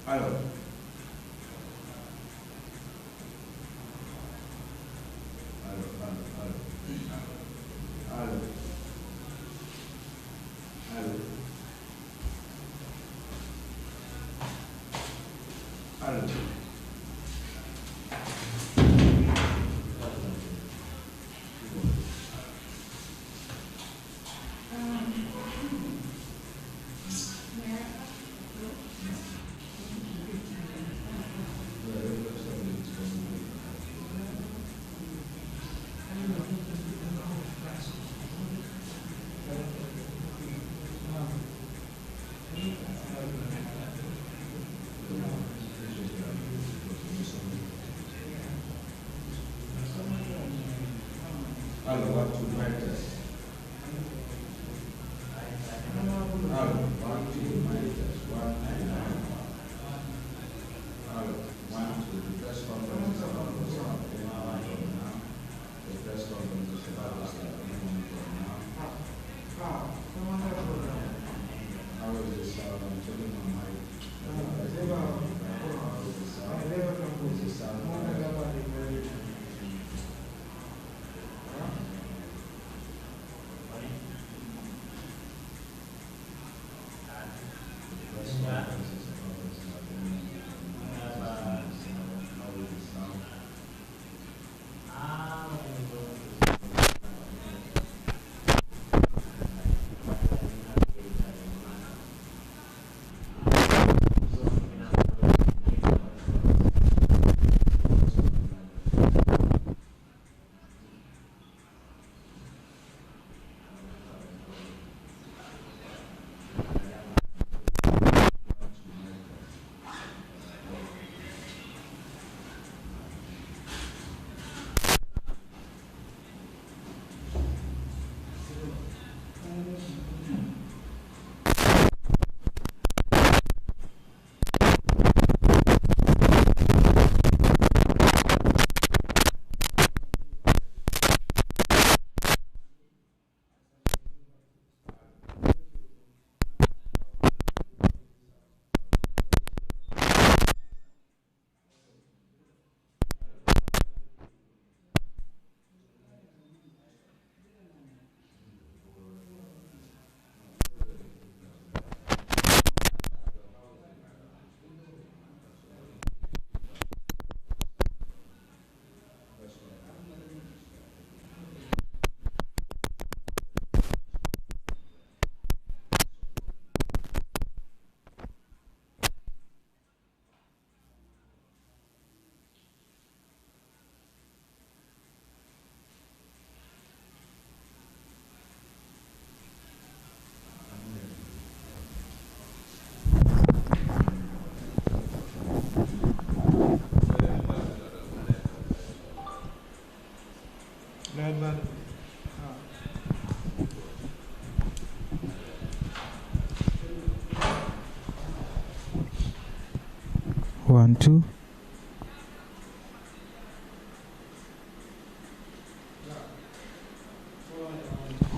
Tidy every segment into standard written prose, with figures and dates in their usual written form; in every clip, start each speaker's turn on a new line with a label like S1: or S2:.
S1: Hello.
S2: One, two.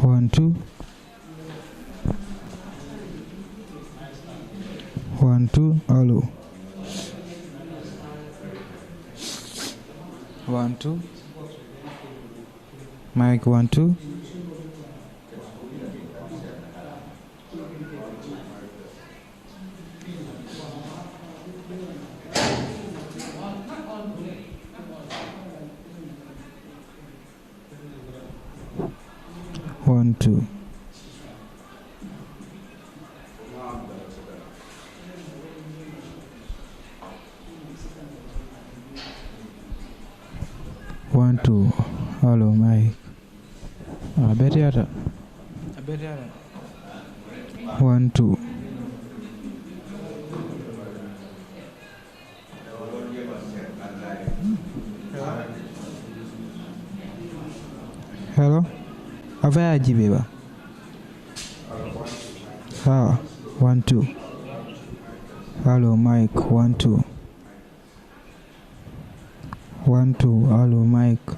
S2: One, two. One, two. Hello. One, two. Mic, one, two. One, two. One, two. Hello, Mike. Better. One, two. Hello? Avaya jibiba. Ah, 1 2. Hello Mike, 1 2. 1 2. Hello Mike.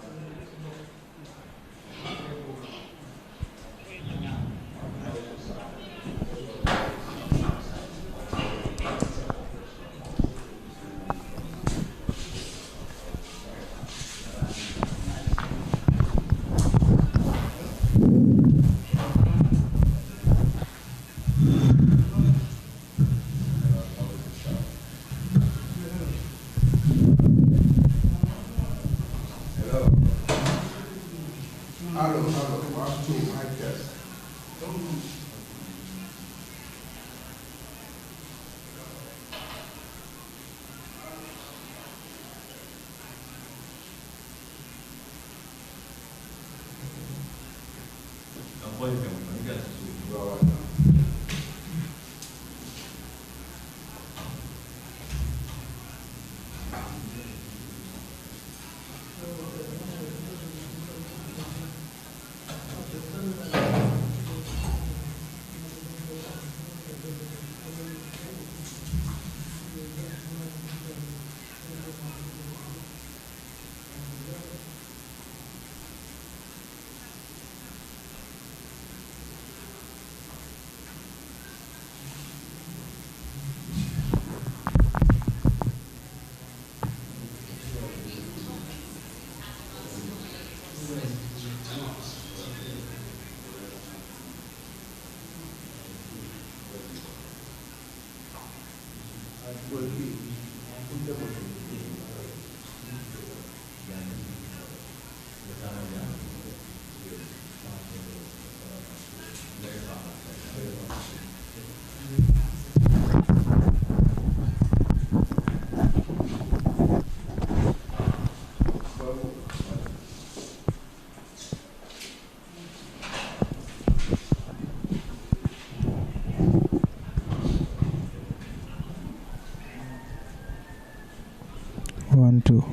S2: 1 2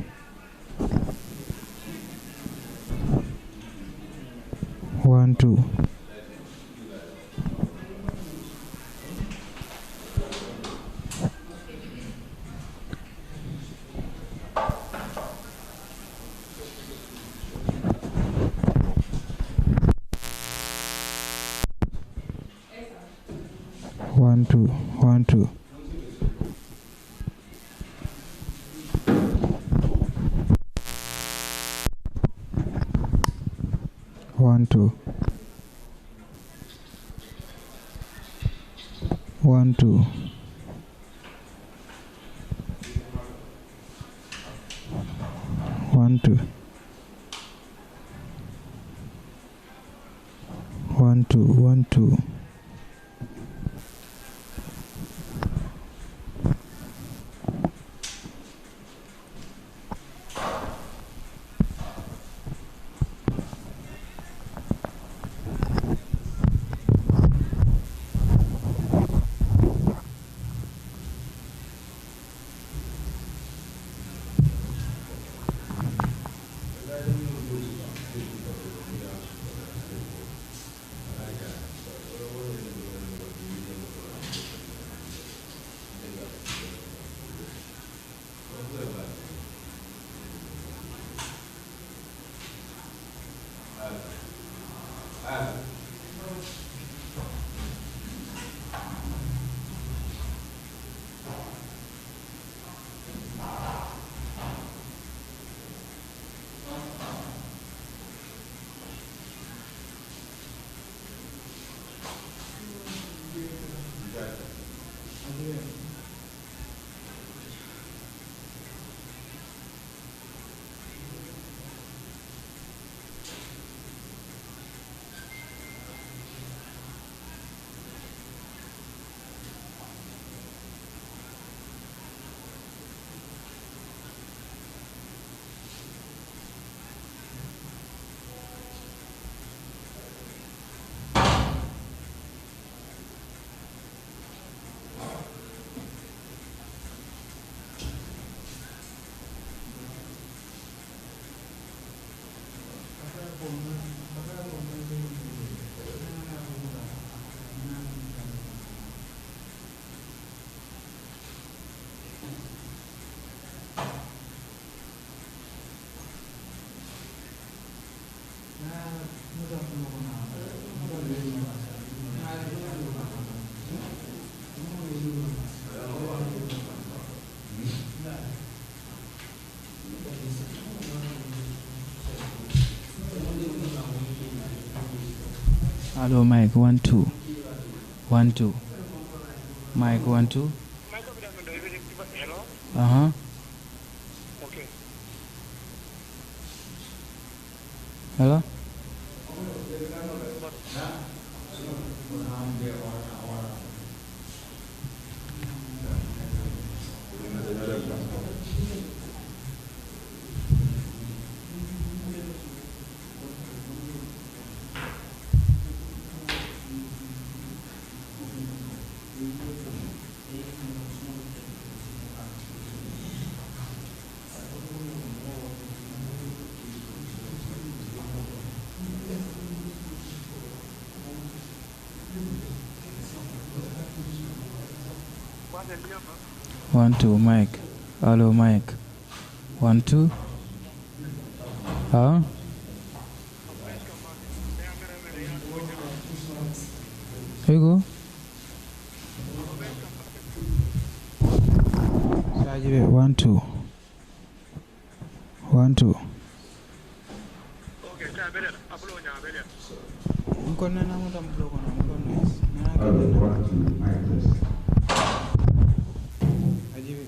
S2: 1 2 1 2 1 2 1 2 1 2 1 2 1 2 1 2 Hello, mic 1 2 1 2 mic 1 2 uh-huh
S1: Okay.
S2: hello 1 2 Mike. Hello Mike. 1 2. Huh? Here you go. Sajib 1 2. 1 2.
S1: Okay, can I better? Upload now, better.
S2: Mkono na mtu mdogo na mkono. Ajibi.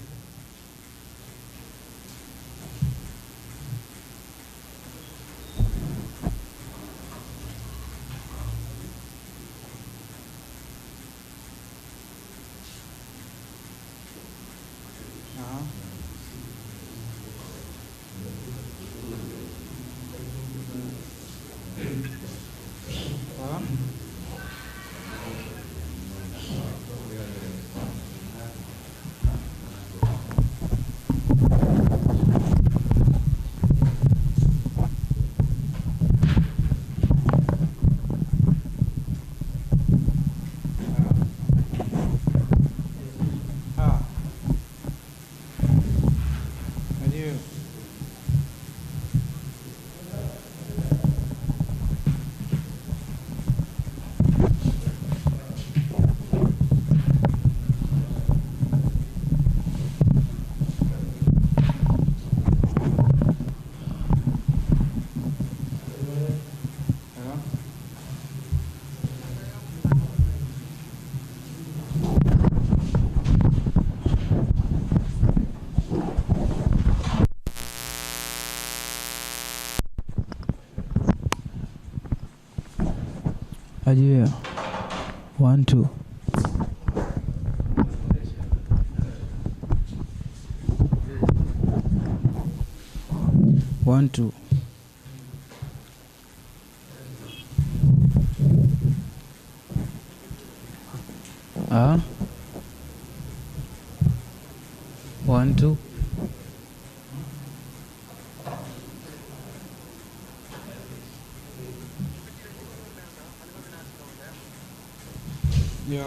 S2: Ajia 1 2 1 2 1 2 Yeah.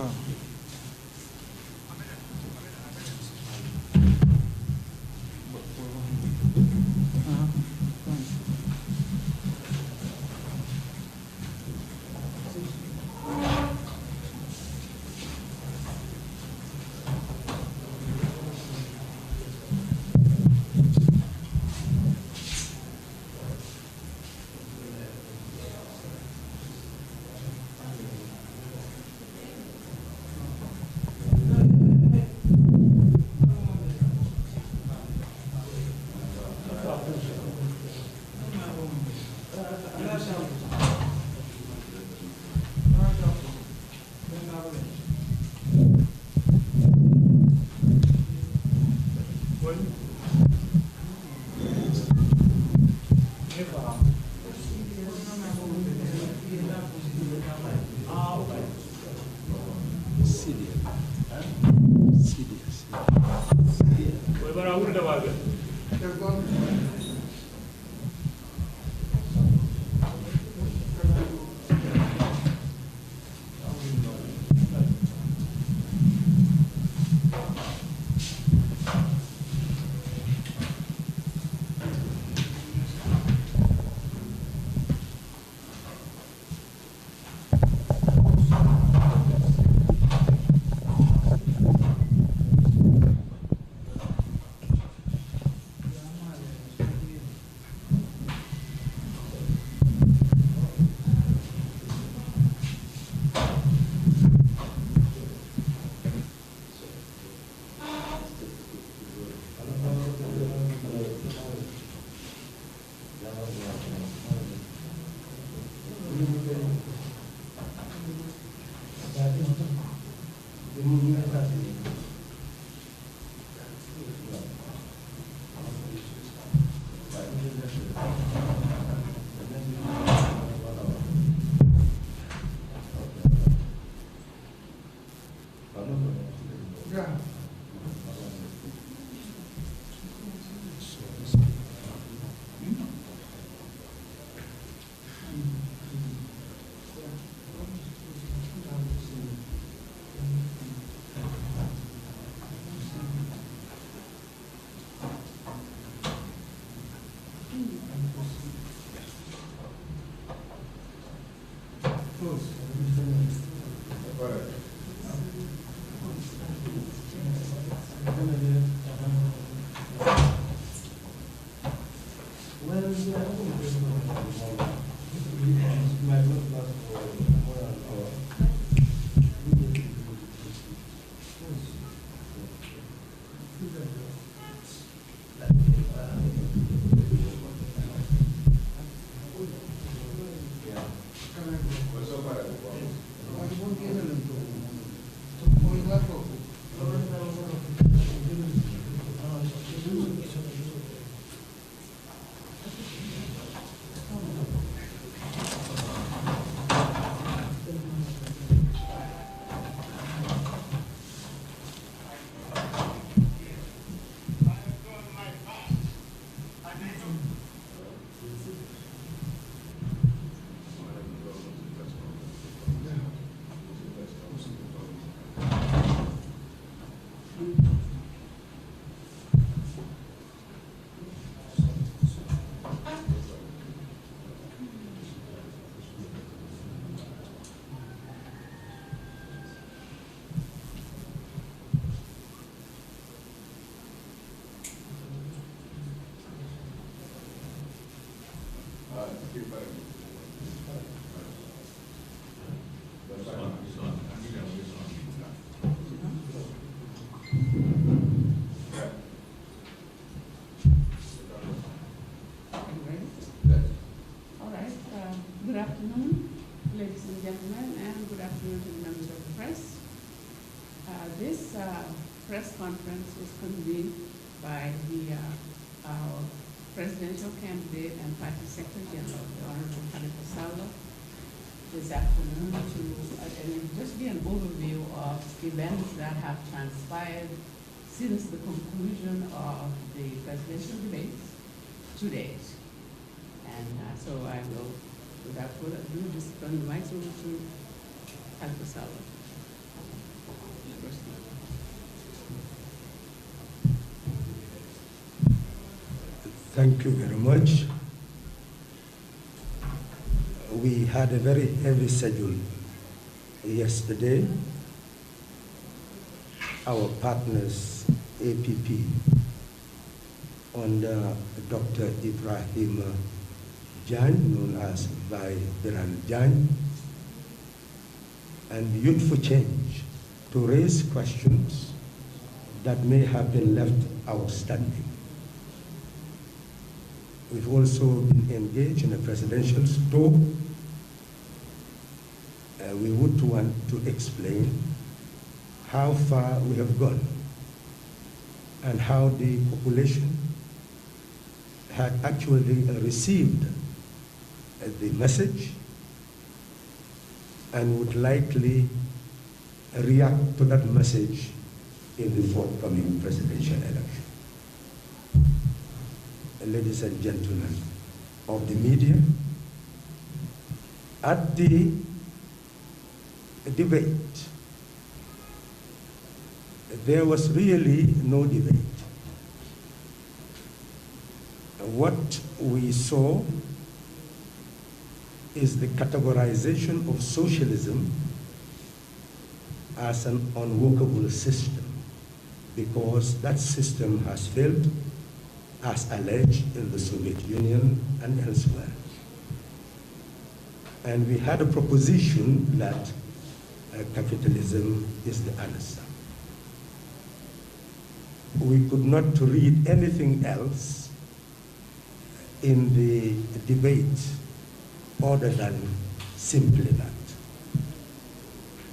S3: Good afternoon, ladies and gentlemen, and good afternoon to the members of the press. This press conference is convened by our presidential candidate and party secretary general, the Honorable Khalifa Salva, this afternoon to just be an overview of events that have transpired since the conclusion of the presidential debates 2 days. And so I will, without further ado, just turn the mic over to Khalifa Salva.
S4: Thank you very much. We had a very heavy schedule yesterday. Our partners, APP, under Dr. Ibrahim Jan, known as Vai Biran Jan, and Youth for Change, to raise questions that may have been left outstanding. We've also been engaged in a presidential tour. We would want to explain how far we have gone and how the population had actually received the message and would likely react to that message in the forthcoming presidential election. Ladies and gentlemen of the media, at the debate, there was really no debate. What we saw is the categorization of socialism as an unworkable system, because that system has failed, as alleged in the Soviet Union and elsewhere. And we had a proposition that capitalism is the answer. We could not read anything else in the debate other than simply that.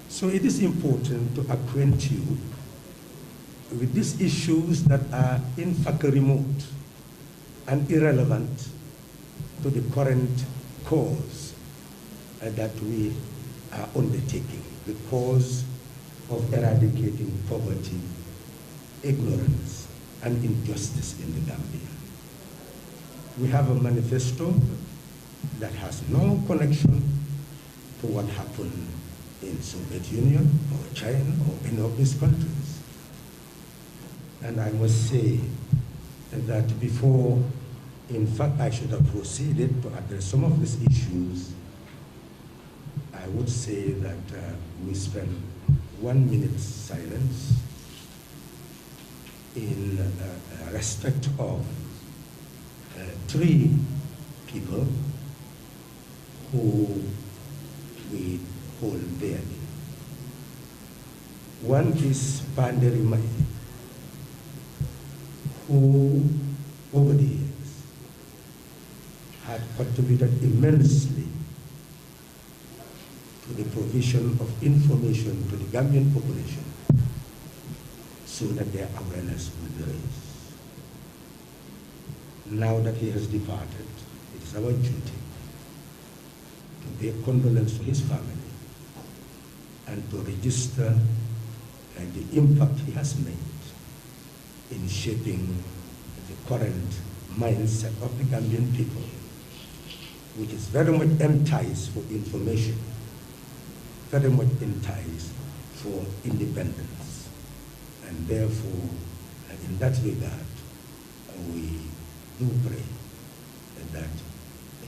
S4: So it is important to acquaint you with these issues that are in fact remote and irrelevant to the current cause that we are undertaking, the cause of eradicating poverty, ignorance, and injustice in the Gambia. We have a manifesto that has no connection to what happened in Soviet Union or China or any of these countries. And I must say that before, in fact, I should have proceeded to address some of these issues, I I would say that we spend 1 minute silence in respect of 3 people who we hold dearly. One is Panderi Mai, who over the years had contributed immensely to the provision of information to the Gambian population so that their awareness will be raised. Now that he has departed, it is our duty to pay condolence to his family and to register the impact he has made in shaping the current mindset of the Gambian people, which is very much enticed for information, very much enticed for independence. And therefore, in that regard, we do pray that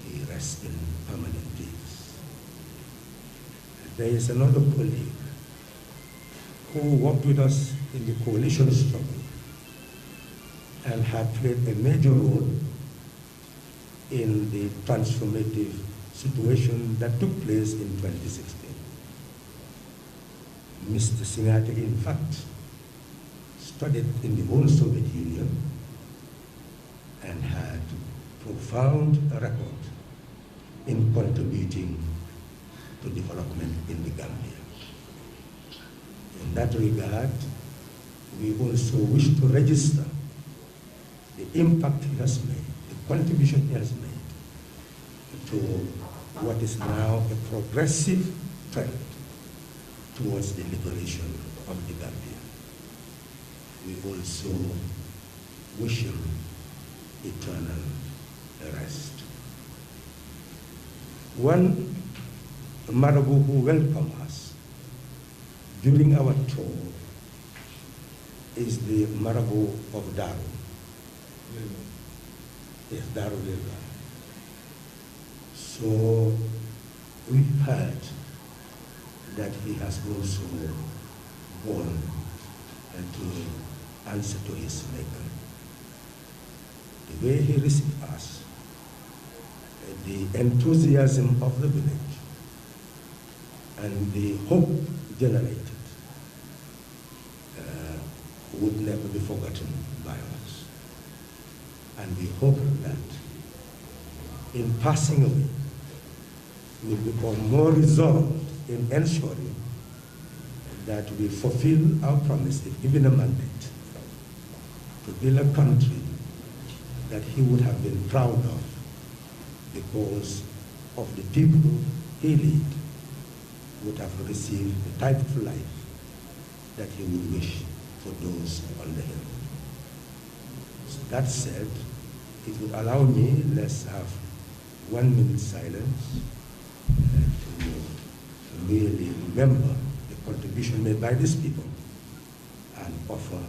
S4: he rests in permanent peace. There is another colleague who worked with us in the coalition struggle and had played a major role in the transformative situation that took place in 2016. Mr. Singate, in fact, studied in the whole Soviet Union and had profound record in contributing to development in the Gambia. In that regard, we also wish to register the impact he has made, the contribution he has made to what is now a progressive trend towards the liberation of the Gambia. We also wish him eternal rest. One Marabu who welcomed us during our tour is the Marabu of Daru. Yes, Daru Lilwa. So we heard that he has also gone to answer to his maker. The way he received us, the enthusiasm of the village, and the hope generated would never be forgotten by us. And we hope that in passing away, we will become more resolved in ensuring that we fulfill our promise, if given a mandate, to build a country that he would have been proud of because of the people he led would have received the type of life that he would wish for those under him. So that said, it would allow me, let's have 1 minute silence to really remember the contribution made by these people and offer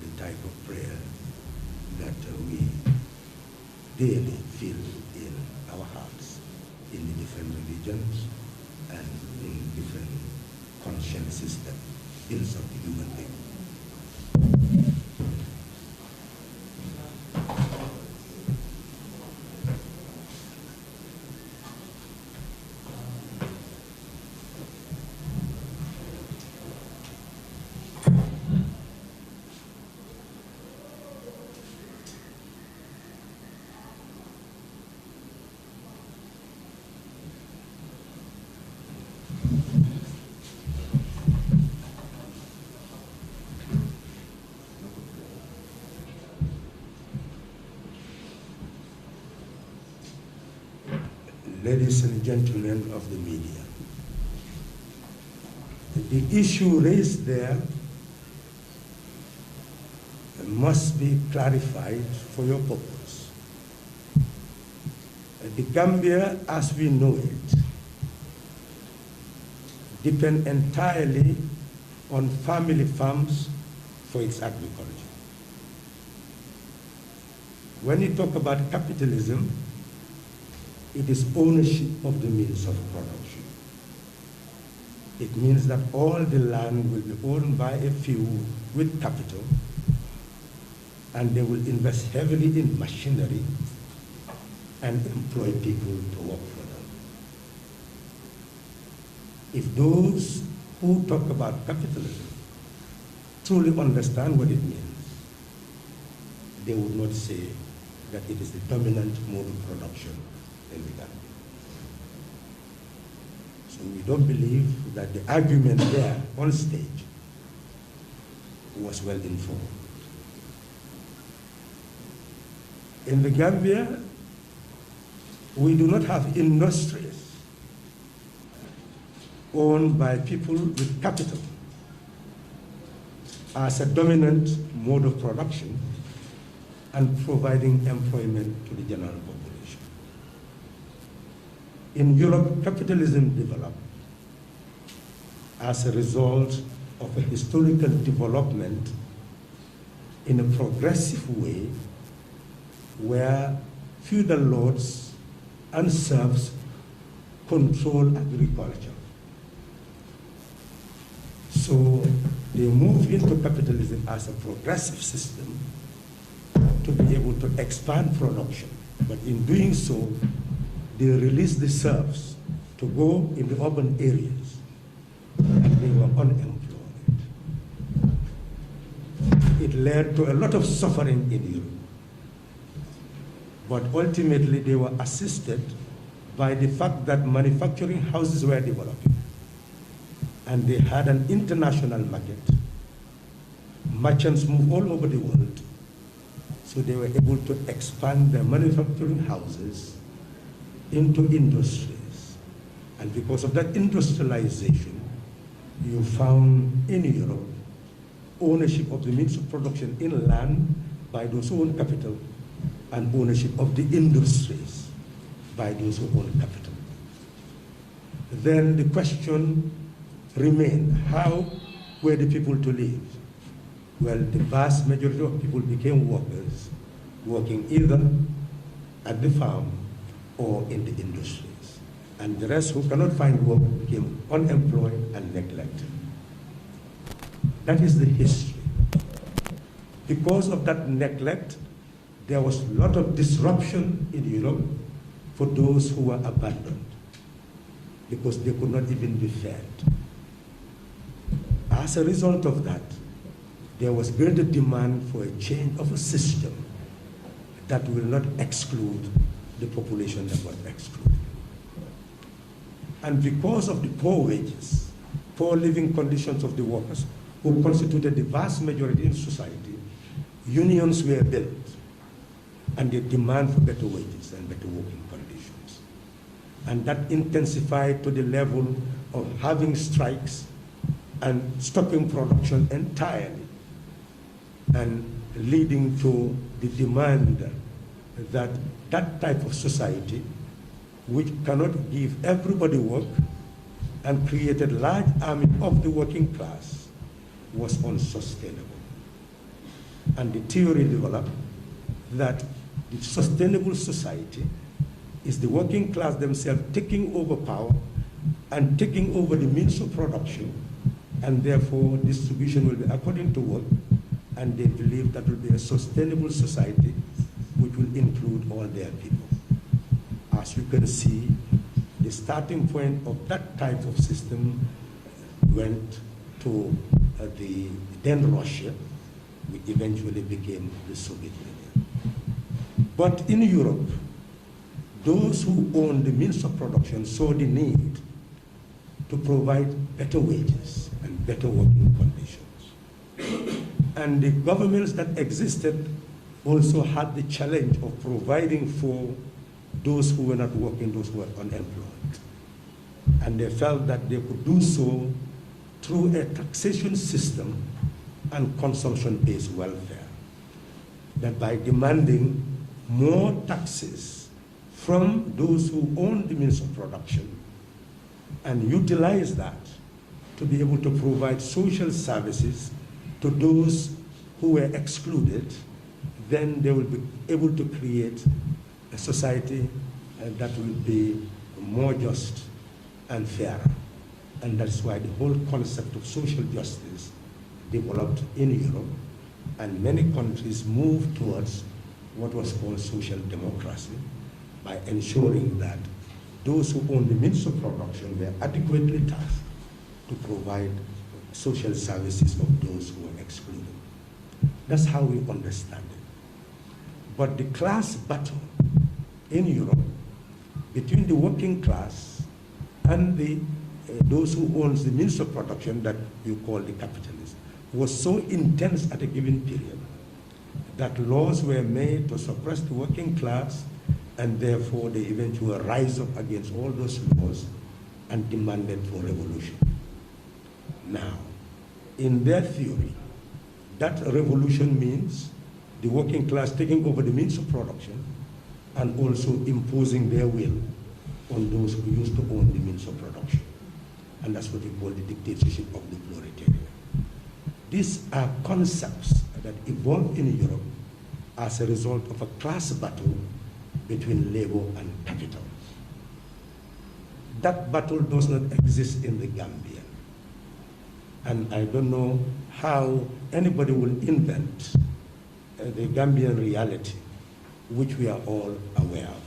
S4: the type of prayer that we daily feel in our hearts in the different religions and in different consciences that builds up the human being. Ladies and gentlemen of the media, the issue raised there must be clarified for your purpose. The Gambia, as we know it, depends entirely on family farms for its agriculture. When you talk about capitalism, it is ownership of the means of production. It means that all the land will be owned by a few with capital, and they will invest heavily in machinery and employ people to work for them. If those who talk about capitalism truly understand what it means, they would not say that it is the dominant mode of production in the Gambia. So we don't believe that the argument there on stage was well informed. In the Gambia, we do not have industries owned by people with capital as a dominant mode of production and providing employment to the general population. In Europe, capitalism developed as a result of a historical development in a progressive way where feudal lords and serfs control agriculture. So they move into capitalism as a progressive system to be able to expand production. But in doing so, they release the serfs to go in the urban areas, and they were unemployed. It led to a lot of suffering in Europe. But ultimately, they were assisted by the fact that manufacturing houses were developing, and they had an international market. Merchants moved all over the world, so they were able to expand their manufacturing houses into industries. And because of that industrialization, you found in Europe ownership of the means of production in land by those who own capital, and ownership of the industries by those who own capital. Then the question remained, how were the people to live? Well, the vast majority of people became workers, working either at the farm or in the industries. And the rest who cannot find work became unemployed and neglected. That is the history. Because of that neglect, there was a lot of disruption in Europe for those who were abandoned, because they could not even be fed. As a result of that, there was greater demand for a change of a system that will not exclude the population that was excluded. And because of the poor wages, poor living conditions of the workers, who constituted the vast majority in society, unions were built, and the demand for better wages and better working conditions. And that intensified to the level of having strikes and stopping production entirely, and leading to the demand that that type of society, which cannot give everybody work and created large army of the working class, was unsustainable. And the theory developed that the sustainable society is the working class themselves taking over power and taking over the means of production, and therefore distribution will be according to work, and they believe that will be a sustainable society which will include all their people. As you can see, the starting point of that type of system went to the then Russia, which eventually became the Soviet Union. But in Europe, those who owned the means of production saw the need to provide better wages and better working conditions. And the governments that existed also had the challenge of providing for those who were not working, those who were unemployed. And they felt that they could do so through a taxation system and consumption-based welfare. That by demanding more taxes from those who own the means of production and utilize that to be able to provide social services to those who were excluded, then they will be able to create a society that will be more just and fairer And that's why the whole concept of social justice developed in Europe, and many countries moved towards what was called social democracy by ensuring that those who own the means of production were adequately tasked to provide social services of those who were excluded. That's how we understand it. But the class battle in Europe between the working class and those who owns the means of production that you call the capitalists was so intense at a given period that laws were made to suppress the working class, and therefore they eventually rise up against all those laws and demanded for revolution. Now, in their theory, that revolution means the working class taking over the means of production and also imposing their will on those who used to own the means of production. And that's what we call the dictatorship of the proletariat. These are concepts that evolved in Europe as a result of a class battle between labor and capital. That battle does not exist in the Gambia. And I don't know how anybody will invent the Gambian reality, which we are all aware of.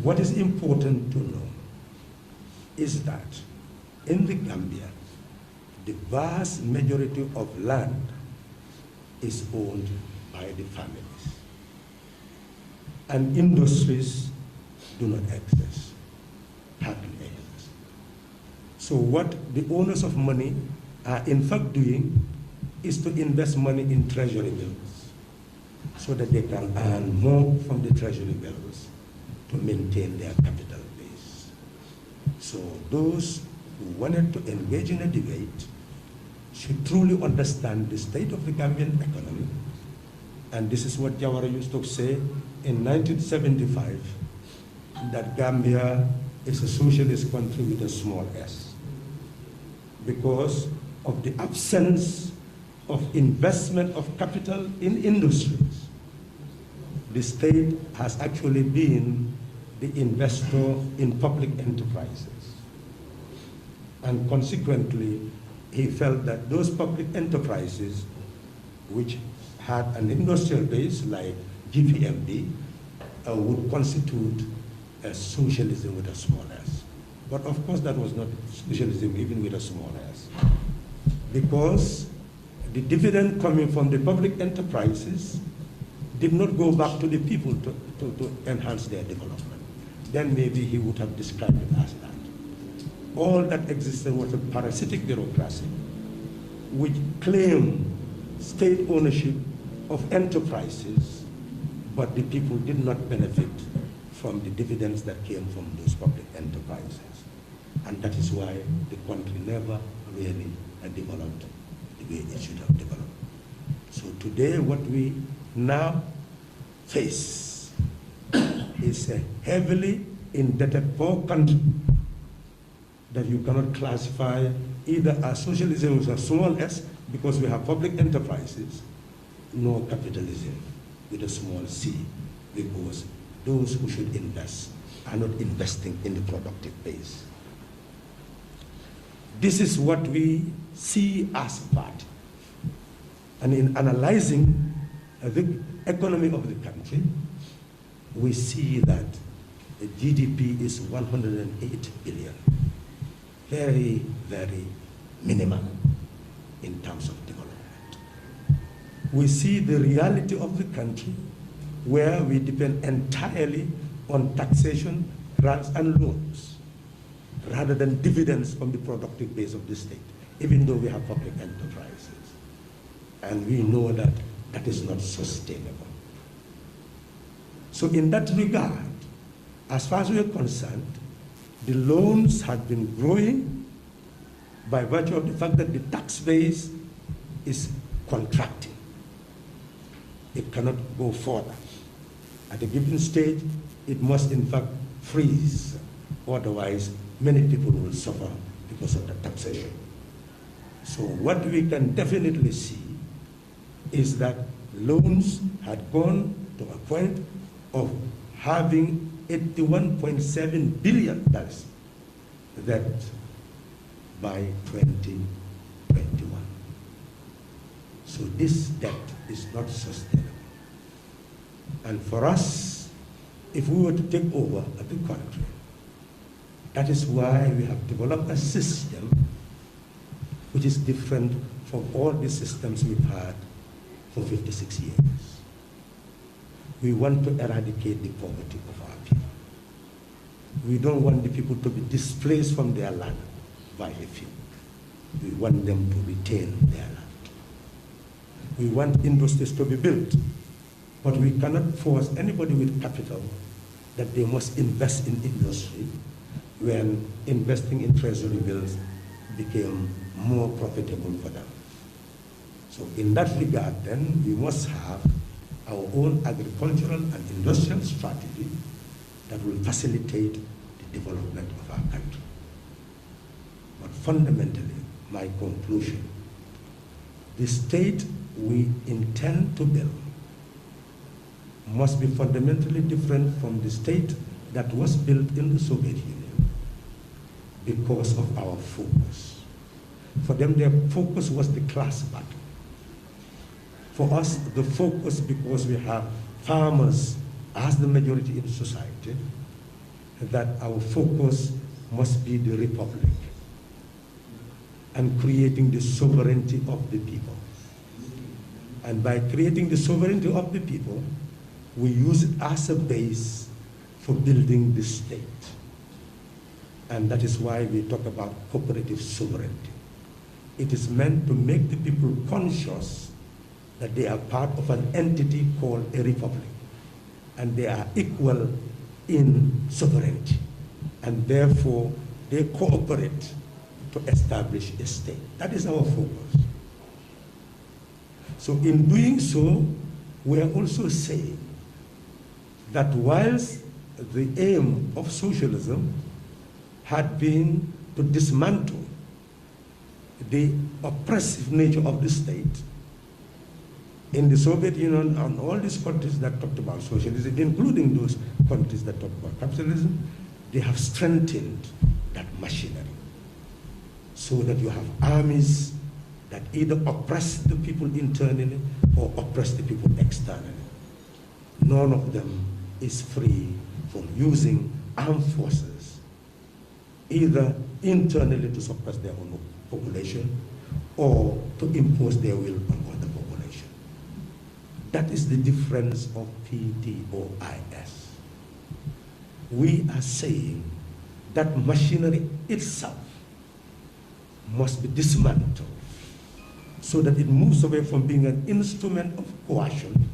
S4: What is important to know is that in the Gambia, the vast majority of land is owned by the families. And industries do not exist, hardly exist. So what the owners of money are in fact doing is to invest money in treasury bills so that they can earn more from the treasury bills to maintain their capital base. So those who wanted to engage in a debate should truly understand the state of the Gambian economy. And this is what Jawara used to say in 1975, that Gambia is a socialist country with a small s, because of the absence of investment of capital in industries. The state has actually been the investor in public enterprises. And consequently, he felt that those public enterprises, which had an industrial base like GPMB, would constitute a socialism with a small s. But of course that was not socialism even with a small s, because the dividend coming from the public enterprises did not go back to the people to enhance their development. Then maybe he would have described it as that. All that existed was a parasitic bureaucracy which claimed state ownership of enterprises, but the people did not benefit from the dividends that came from those public enterprises. And that is why the country never really developed the way it should have developed. So today what we now face is a heavily indebted poor country that you cannot classify either as socialism with a small s, because we have public enterprises, nor capitalism with a small c, because those who should invest are not investing in the productive base. This is what we see as a party. And in analyzing the economy of the country, we see that the GDP is 108 billion. Very, very minimal in terms of development. We see the reality of the country where we depend entirely on taxation, grants, and loans, rather than dividends from the productive base of the state, even though we have public enterprises. And we know that that is not sustainable. So in that regard, as far as we are concerned, the loans had been growing by virtue of the fact that the tax base is contracting. It cannot go further. At a given stage, it must in fact freeze. Otherwise, many people will suffer because of the taxation. So what we can definitely see is that loans had gone to a point of having $81.7 billion that by 2021. So this debt is not sustainable. And for us, if we were to take over the country, that is why we have developed a system which is different from all the systems we've had for 56 years. We want to eradicate the poverty of our people. We don't want the people to be displaced from their land by a few. We want them to retain their land. We want industries to be built, but we cannot force anybody with capital that they must invest in industry when investing in treasury bills became more profitable for them. So in that regard, then, we must have our own agricultural and industrial strategy that will facilitate the development of our country. But fundamentally, my conclusion, the state we intend to build must be fundamentally different from the state that was built in the Soviet Union because of our focus. For them, their focus was the class battle. For us, the focus, because we have farmers as the majority in society, that our focus must be the republic and creating the sovereignty of the people. And by creating the sovereignty of the people, we use it as a base for building the state. And that is why we talk about cooperative sovereignty. It is meant to make the people conscious that they are part of an entity called a republic, and they are equal in sovereignty, and therefore they cooperate to establish a state. That is our focus. So in doing so, we are also saying that whilst the aim of socialism had been to dismantle the oppressive nature of the state, in the Soviet Union and all these countries that talked about socialism, including those countries that talked about capitalism, they have strengthened that machinery so that you have armies that either oppress the people internally or oppress the people externally. None of them is free from using armed forces either internally to suppress their own population or to impose their will on other population. That is the difference of PDOIS. We are saying that machinery itself must be dismantled so that it moves away from being an instrument of coercion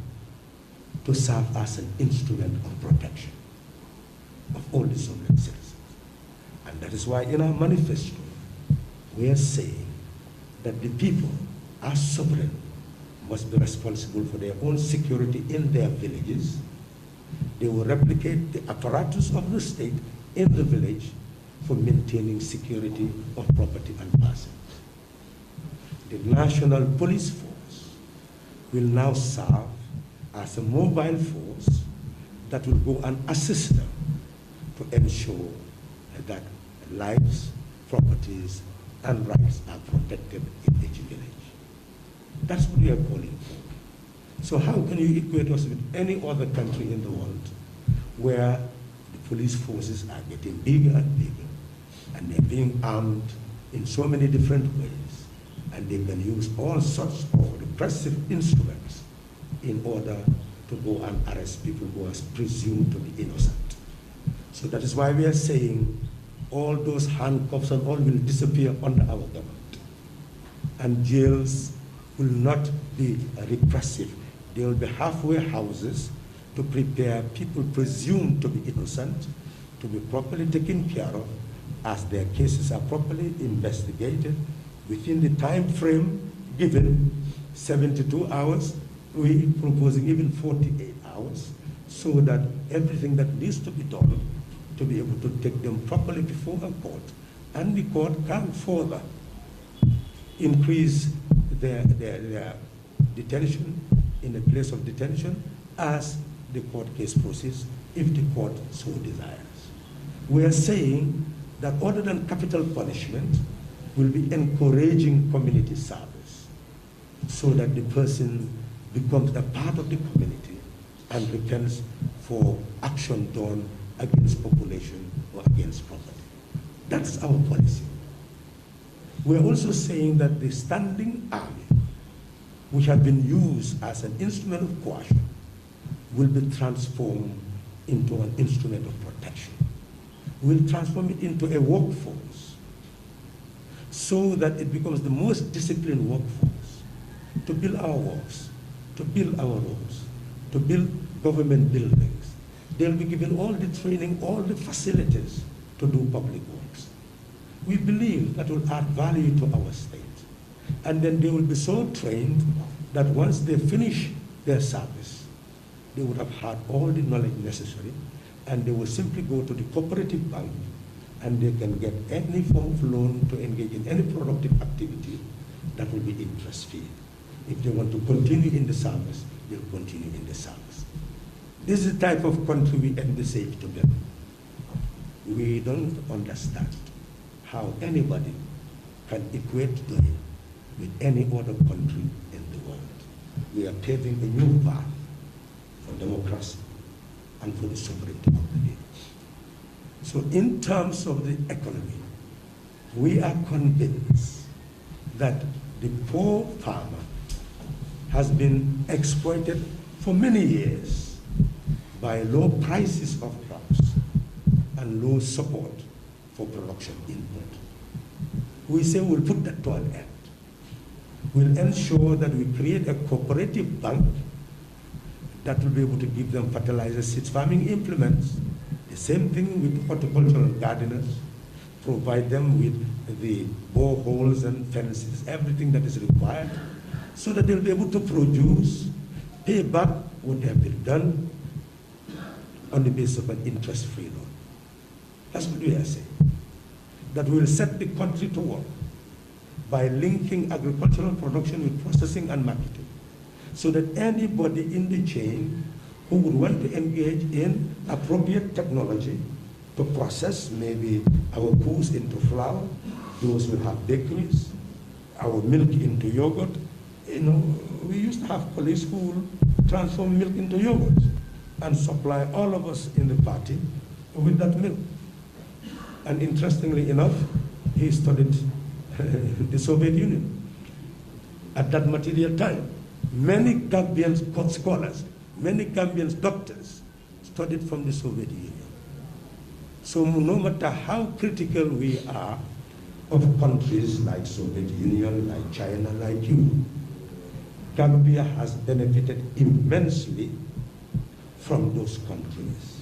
S4: to serve as an instrument of protection of all the Soviet citizens. And that is why in our manifesto, we are saying that the people, as sovereign, must be responsible for their own security in their villages. They will replicate the apparatus of the state in the village for maintaining security of property and persons. The National Police Force will now serve as a mobile force that will go and assist them to ensure that lives, properties, and rights are protected in each village. That's what we are calling for. So how can you equate us with any other country in the world where the police forces are getting bigger and bigger, and they're being armed in so many different ways, and they can use all sorts of repressive instruments in order to go and arrest people who are presumed to be innocent. So that is why we are saying all those handcuffs and all will disappear under our government. And jails will not be repressive. They will be halfway houses to prepare people presumed to be innocent to be properly taken care of as their cases are properly investigated within the time frame given, 72 hours. We proposing even 48 hours, so that everything that needs to be done to be able to take them properly before a court, and the court can further increase their detention in a place of detention as the court case proceeds, if the court so desires. We are saying that other than capital punishment, will be encouraging community service so that the person becomes a part of the community and repents for action done against population or against property. That's our policy. We're also saying that the standing army, which had been used as an instrument of coercion, will be transformed into an instrument of protection. We'll transform it into a workforce so that it becomes the most disciplined workforce to build our works, to build our roads, to build government buildings. They'll be given all the training, all the facilities to do public works. We believe that will add value to our state. And then they will be so trained that once they finish their service, they would have had all the knowledge necessary, and they will simply go to the cooperative bank and they can get any form of loan to engage in any productive activity that will be interest-free. If they want to continue in the service, they'll continue in the service. This is the type of country we envisage to build. We don't understand how anybody can equate to it with any other country in the world. We are paving a new path for democracy and for the sovereignty of the people. So in terms of the economy, we are convinced that the poor farmer has been exploited for many years by low prices of crops and low support for production input. We say we'll put that to an end. We'll ensure that we create a cooperative bank that will be able to give them fertilizer, seeds, farming implements. The same thing with horticultural gardeners, provide them with the boreholes and fences, everything that is required, so that they'll be able to produce, pay back what they have been done on the basis of an interest-free loan. That's what we are saying. That we will set the country to work by linking agricultural production with processing and marketing, so that anybody in the chain who would want to engage in appropriate technology to process maybe our foods into flour, those will have bakeries, our milk into yogurt. You know, we used to have police who will transform milk into yogurt and supply all of us in the party with that milk. And interestingly enough, he studied the Soviet Union at that material time. Many Gambian scholars, many Gambian doctors studied from the Soviet Union. So no matter how critical we are of countries like Soviet Union, like China, like you, Gambia has benefited immensely from those countries.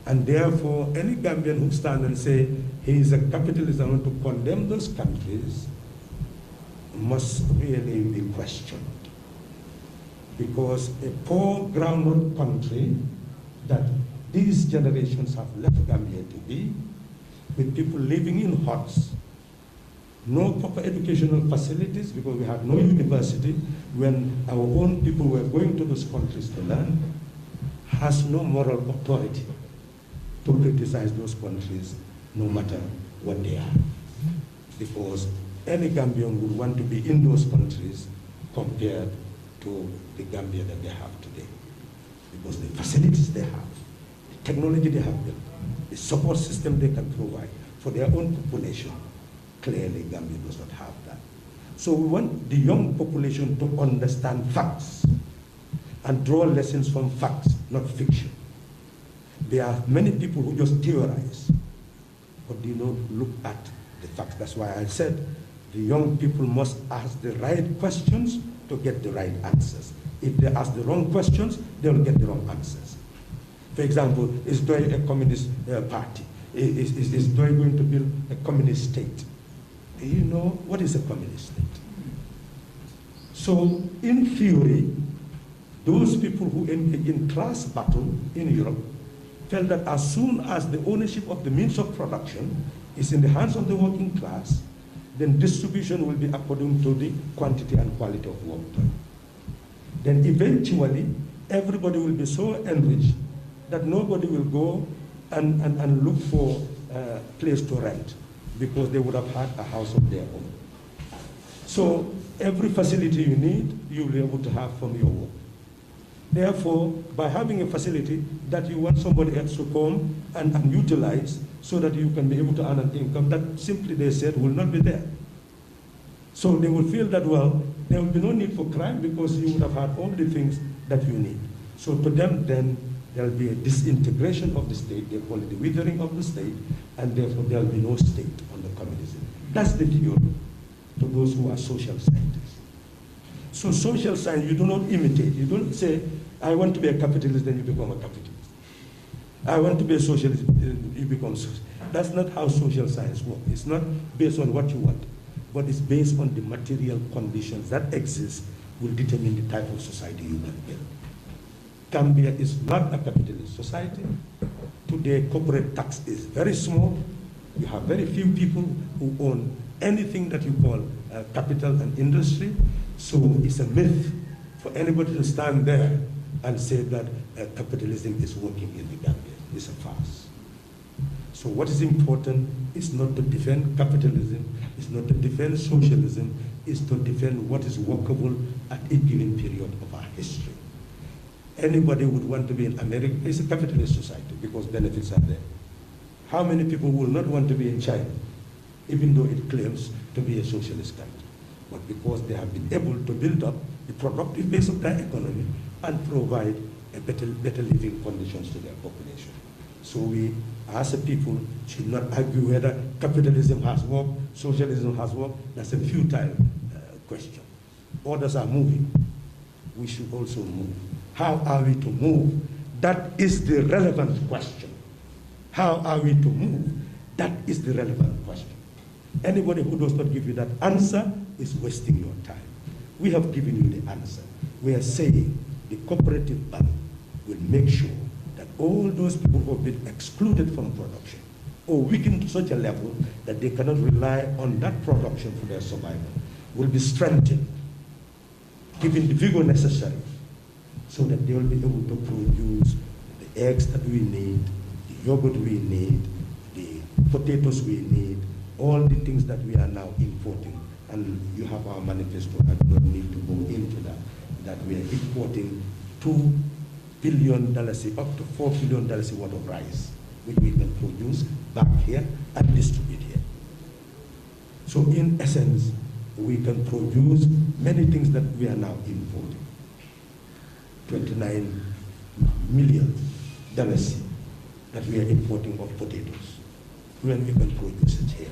S4: And therefore, any Gambian who stand and say he is a capitalist and want to condemn those countries must really be questioned. Because a poor groundwork country that these generations have left Gambia to be, with people living in huts, no proper educational facilities because we had no university when our own people were going to those countries to learn, has no moral authority to criticize those countries no matter what they are. Because any Gambian would want to be in those countries compared to the Gambia that they have today. Because the facilities they have, the technology they have built, the support system they can provide for their own population, clearly Gambia does not have that. So we want the young population to understand facts and draw lessons from facts, not fiction. There are many people who just theorize, but they don't look at the facts. That's why I said the young people must ask the right questions to get the right answers. If they ask the wrong questions, they will get the wrong answers. For example, is there a communist party? Is there going to build a communist state? You know, what is a communist state? So, in theory, those people who engage in class battle in Europe felt that as soon as the ownership of the means of production is in the hands of the working class, then distribution will be according to the quantity and quality of work done. Then eventually, everybody will be so enriched that nobody will go and look for a place to rent. because they would have had a house of their own. So every facility you need, you'll be able to have from your work. Therefore, by having a facility that you want somebody else to come and utilize so that you can be able to earn an income, that simply they said will not be there. So they will feel that, well, there will be no need for crime because you would have had all the things that you need. So to them, then, there will be a disintegration of the state, they call it the withering of the state, and therefore there will be no state under communism. That's the theory to those who are social scientists. So social science, you do not imitate. You don't say, I want to be a capitalist, then you become a capitalist. I want to be a socialist, you become socialist. That's not how social science works. It's not based on what you want, but it's based on the material conditions that exist will determine the type of society you can build. Gambia is not a capitalist society. Today, corporate tax is very small. You have very few people who own anything that you call capital and industry. So it's a myth for anybody to stand there and say that capitalism is working in the Gambia. It's a farce. So what is important is not to defend capitalism, it's not to defend socialism, it's to defend what is workable at a given period of our history. Anybody would want to be in America. It's a capitalist society because benefits are there. How many people will not want to be in China, even though it claims to be a socialist country? But because they have been able to build up the productive base of their economy and provide a better living conditions to their population. So we, as a people, should not argue whether capitalism has worked, socialism has worked. That's a futile question. Others are moving. We should also move. How are we to move? That is the relevant question. How are we to move? That is the relevant question. Anybody who does not give you that answer is wasting your time. We have given you the answer. We are saying the cooperative bank will make sure that all those people who have been excluded from production or weakened to such a level that they cannot rely on that production for their survival will be strengthened, given the vigor necessary, so that they will be able to produce the eggs that we need, the yogurt we need, the potatoes we need, all the things that we are now importing. And you have our manifesto, I do not need to go into that we are importing $2 billion, up to $4 billion worth of rice, which we can produce back here and distribute here. So in essence, we can produce many things that we are now importing. $29 million that we are importing of potatoes when we can produce it here.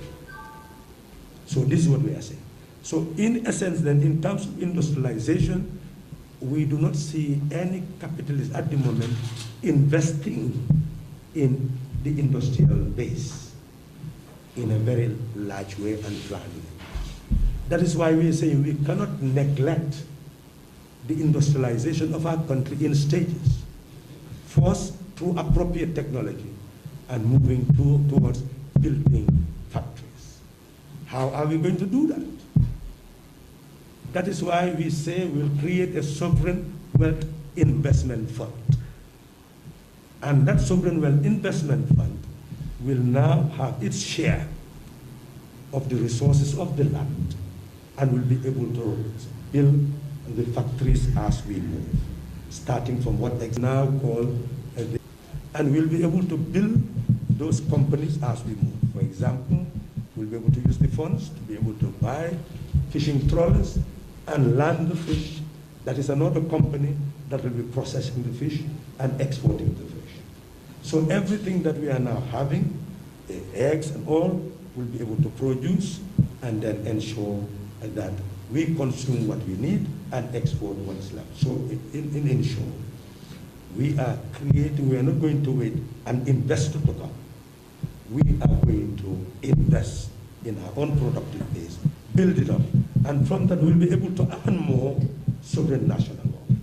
S4: So this is what we are saying. So in essence then, in terms of industrialization, we do not see any capitalists at the moment investing in the industrial base in a very large way and planned. That is why we are saying we cannot neglect the industrialization of our country in stages. First, through appropriate technology and moving towards building factories. How are we going to do that? That is why we say we'll create a sovereign wealth investment fund. And that sovereign wealth investment fund will now have its share of the resources of the land and will be able to build the factories as we move, starting from what is now called, and we'll be able to build those companies as we move. For example, we'll be able to use the funds to be able to buy fishing trawlers and land the fish. That is another company that will be processing the fish and exporting the fish. So everything that we are now having, the eggs and all, will be able to produce and then ensure that we consume what we need and export what is left. So in short, we are creating, we are not going to wait an investor to come. We are going to invest in our own productive base, build it up, and from that we'll be able to earn more sovereign national wealth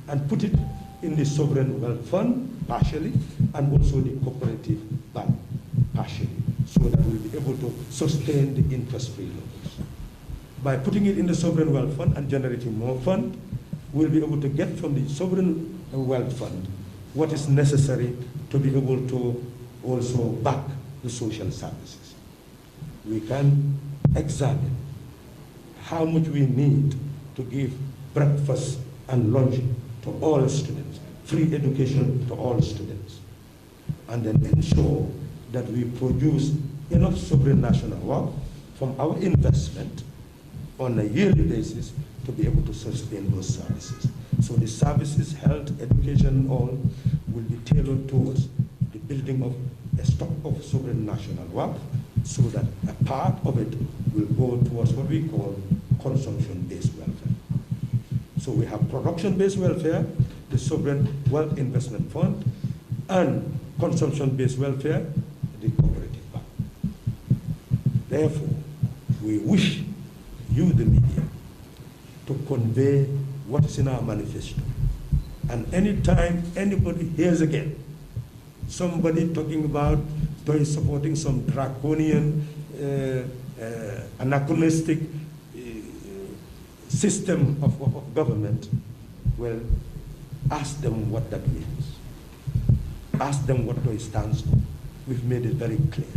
S4: and put it in the sovereign wealth fund partially and also the cooperative bank partially, so that we'll be able to sustain the interest-free loans. By putting it in the sovereign wealth fund and generating more fund, we'll be able to get from the sovereign wealth fund what is necessary to be able to also back the social services. we can examine how much we need to give breakfast and lunch to all students, free education to all students, and then ensure that we produce enough sovereign national wealth from our investment on a yearly basis to be able to sustain those services. So the services, health, education, all will be tailored towards the building of a stock of sovereign national wealth, so that a part of it will go towards what we call consumption-based welfare. So we have production-based welfare, the sovereign wealth investment fund, and consumption-based welfare, the cooperative bank. Therefore, we wish you, the media, to convey what is in our manifesto. And anytime anybody hears again somebody talking about supporting some draconian, anachronistic system of government, well, ask them what that means. Ask them what it stands for. We've made it very clear.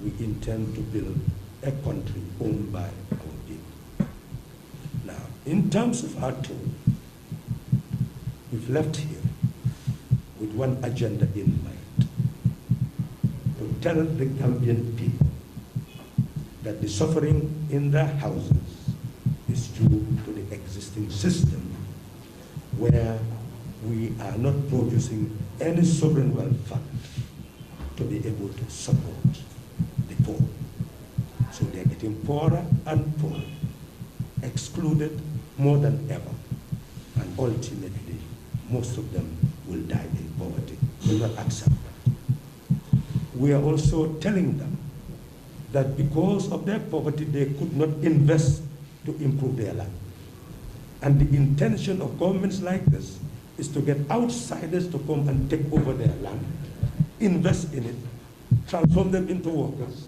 S4: We intend to build a country owned by our people. Now, in terms of our tool, we've left here with one agenda in mind: to tell the Gambian people that the suffering in their houses is due to the existing system, where we are not producing any sovereign wealth fund to be able to support the poor. So they're getting poorer and poorer, excluded more than ever, and ultimately most of them will die in poverty. We will not accept that. We are also telling them that because of their poverty, they could not invest to improve their land. And the intention of governments like this is to get outsiders to come and take over their land, invest in it, transform them into workers,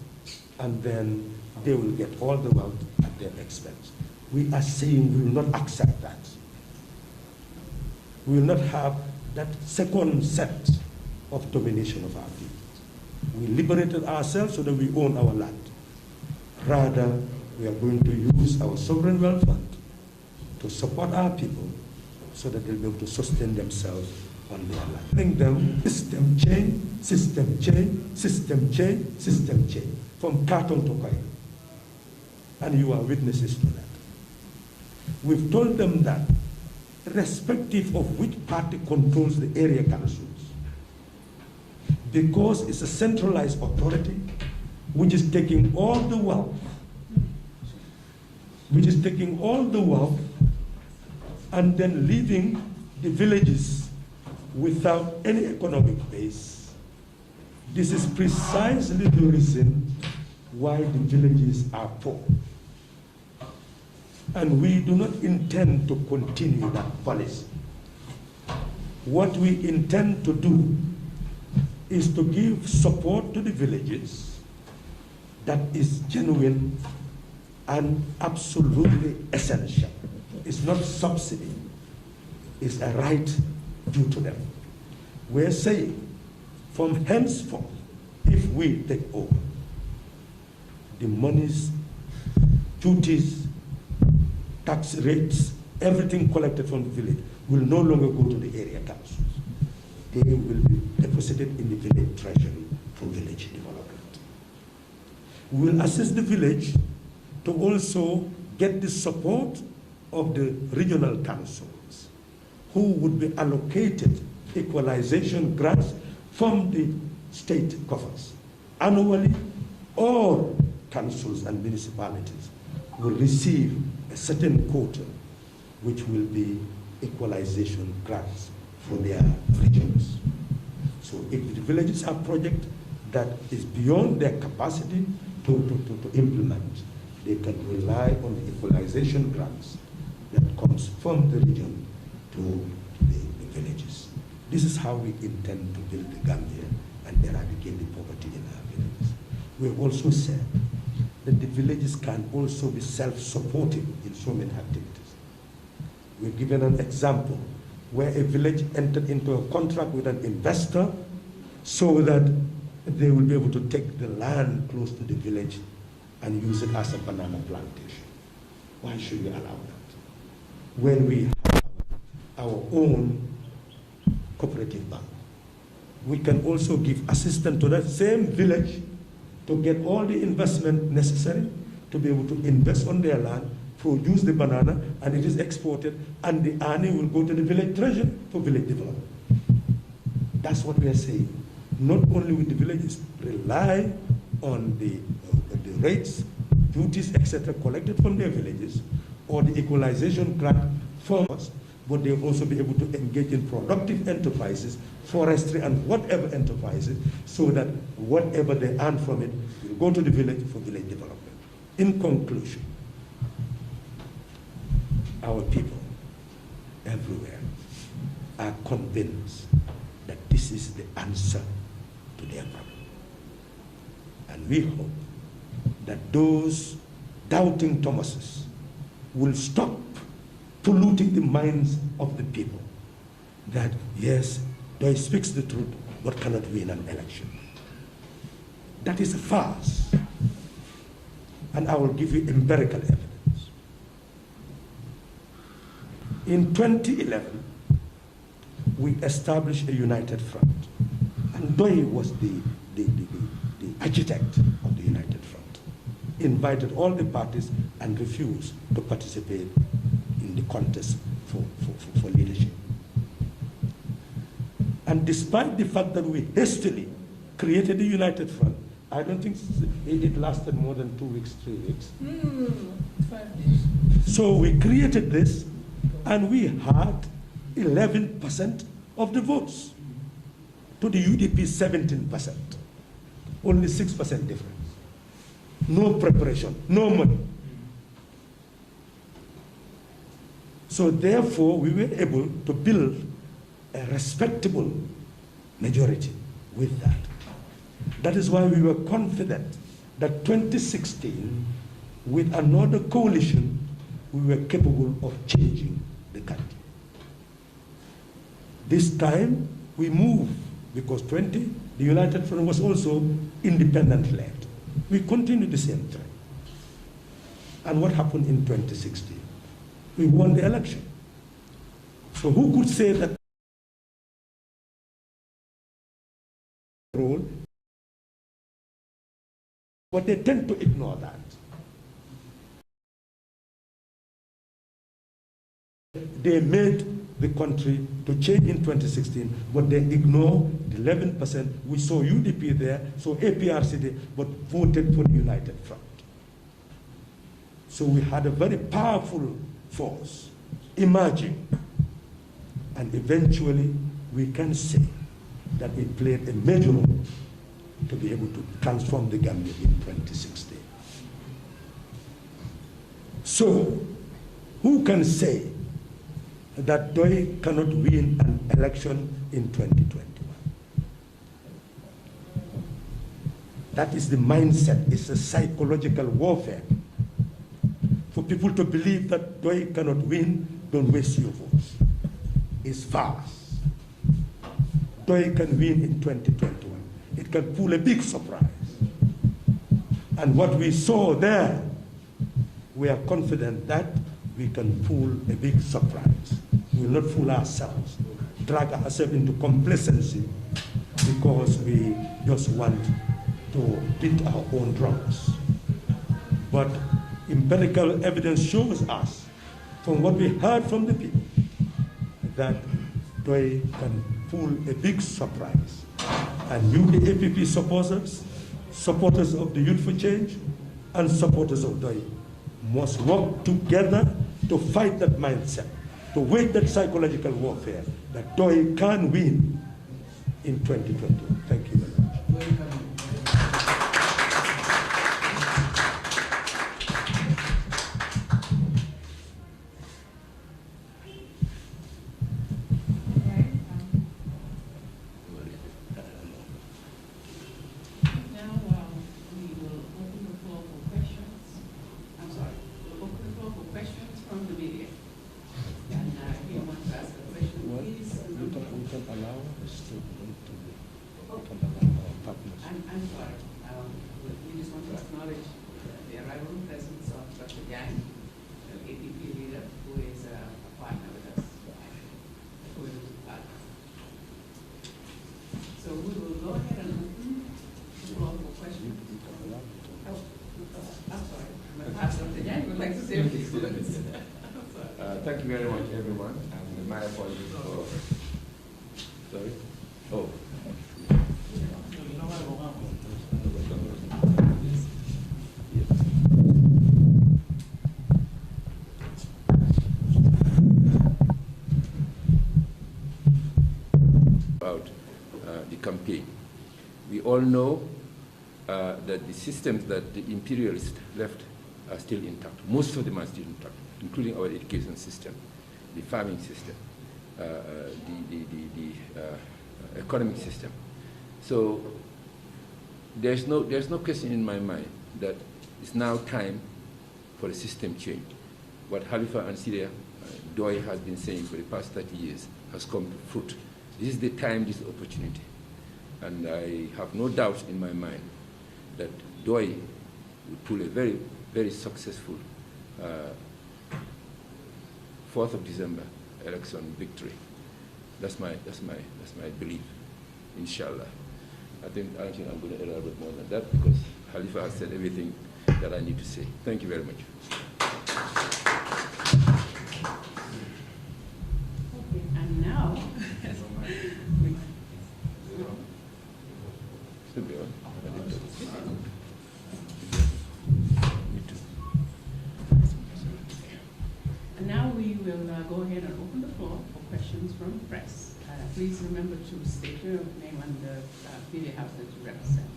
S4: and then they will get all the wealth at their expense. We are saying we will not accept that. We will not have that second set of domination of our people. We liberated ourselves so that we own our land. Rather, we are going to use our sovereign wealth fund to support our people so that they'll be able to sustain themselves on their land. Telling them system change, system change, system change, system change, from carton to coin. And you are witnesses to that. We've told them that irrespective of which party controls the area councils, because it's a centralized authority which is taking all the wealth, and then leaving the villages without any economic base. This is precisely the reason why the villages are poor. And we do not intend to continue that policy. What we intend to do is to give support to the villages that is genuine and absolutely essential. It's not subsidy, it's a right due to them. We're saying from henceforth, if we take over, the monies, duties, tax rates, everything collected from the village will no longer go to the area councils. They will be deposited in the village treasury for village development. We will assist the village to also get the support of the regional councils, who would be allocated equalization grants from the state coffers. Annually, all councils and municipalities will receive a certain quota, which will be equalization grants for their regions. So if the villages have projects that is beyond their capacity to implement, they can rely on the equalization grants that comes from the region to the villages. This is how we intend to build the Gambia and eradicate the poverty in our villages. We have also said that the villages can also be self-supporting in so many activities. We've given an example where a village entered into a contract with an investor so that they will be able to take the land close to the village and use it as a banana plantation. Why should we allow that? When we have our own cooperative bank, we can also give assistance to that same village to get all the investment necessary to be able to invest on their land, produce the banana, and it is exported, and the earning will go to the village treasury for village development. That's what we are saying. Not only with the villages rely on the rates, duties, etc., collected from their villages, or the equalization grant farmers, but they'll also be able to engage in productive enterprises, forestry, and whatever enterprises, so that whatever they earn from it will go to the village for village development. In conclusion, our people everywhere are convinced that this is the answer to their problem. And we hope that those doubting Thomases will stop polluting the minds of the people that, yes, Doi speaks the truth, but cannot win an election. That is a farce. And I will give you empirical evidence. In 2011, we established a united front. And Doi was the architect of the united front. Invited all the parties and refused to participate in the contest for leadership. And despite the fact that we hastily created a united front, I don't think it lasted more than 2 weeks, 3 weeks.
S5: 5 days.
S4: So we created this, and we had 11% of the votes to the UDP 17%. Only 6% difference. No preparation, no money. So therefore, we were able to build a respectable majority with that. That is why we were confident that 2016, with another coalition, we were capable of changing the country. This time, we moved, because the United Front was also independent-led. We continued the same trend. And what happened in 2016? We won the election. So who could say that role? But they tend to ignore that. They made the country to change in 2016, but they ignore the 11%. We saw UDP there, saw APRC there, but voted for the United Front. So we had a very powerful force emerging, and eventually we can say that we played a major role to be able to transform the Gambia in 2016. So, who can say that Doi cannot win an election in 2021? That is the mindset. It's a psychological warfare. For people to believe that Doi cannot win, don't waste your votes. It's farce. Doi can win in 2021. It can pull a big surprise. And what we saw there, we are confident that we can pull a big surprise. We will not fool ourselves, drag ourselves into complacency because we just want to beat our own drums. But empirical evidence shows us, from what we heard from the people, that Doi can pull a big surprise. And you, the APP supporters, supporters of the Youth for Change, and supporters of Doi, must work together to fight that mindset, to wage that psychological warfare, that Doi can win in 2021. Thank you very much.
S3: Mr. Jai would like to say a few words.
S6: Thank you very much, everyone, and my apologies for. Sorry? Oh. About the campaign. We all know that the systems that the imperialists left are still intact. Most of them are still intact, including our education system, the farming system, the economic system. So there's no question in my mind that it's now time for a system change. What Halifa and Syria, Doi has been saying for the past 30 years has come to fruit. This is the time, this opportunity. And I have no doubt in my mind that Doi will pull a very, very successful 4th of December election victory. That's my belief, inshallah. I don't think I'm going to elaborate more than that because Khalifa has said everything that I need to say. Thank you very much.
S3: Okay, and now, we will go ahead and open the floor for questions from the press. Please remember to state your name and the media house that you represent.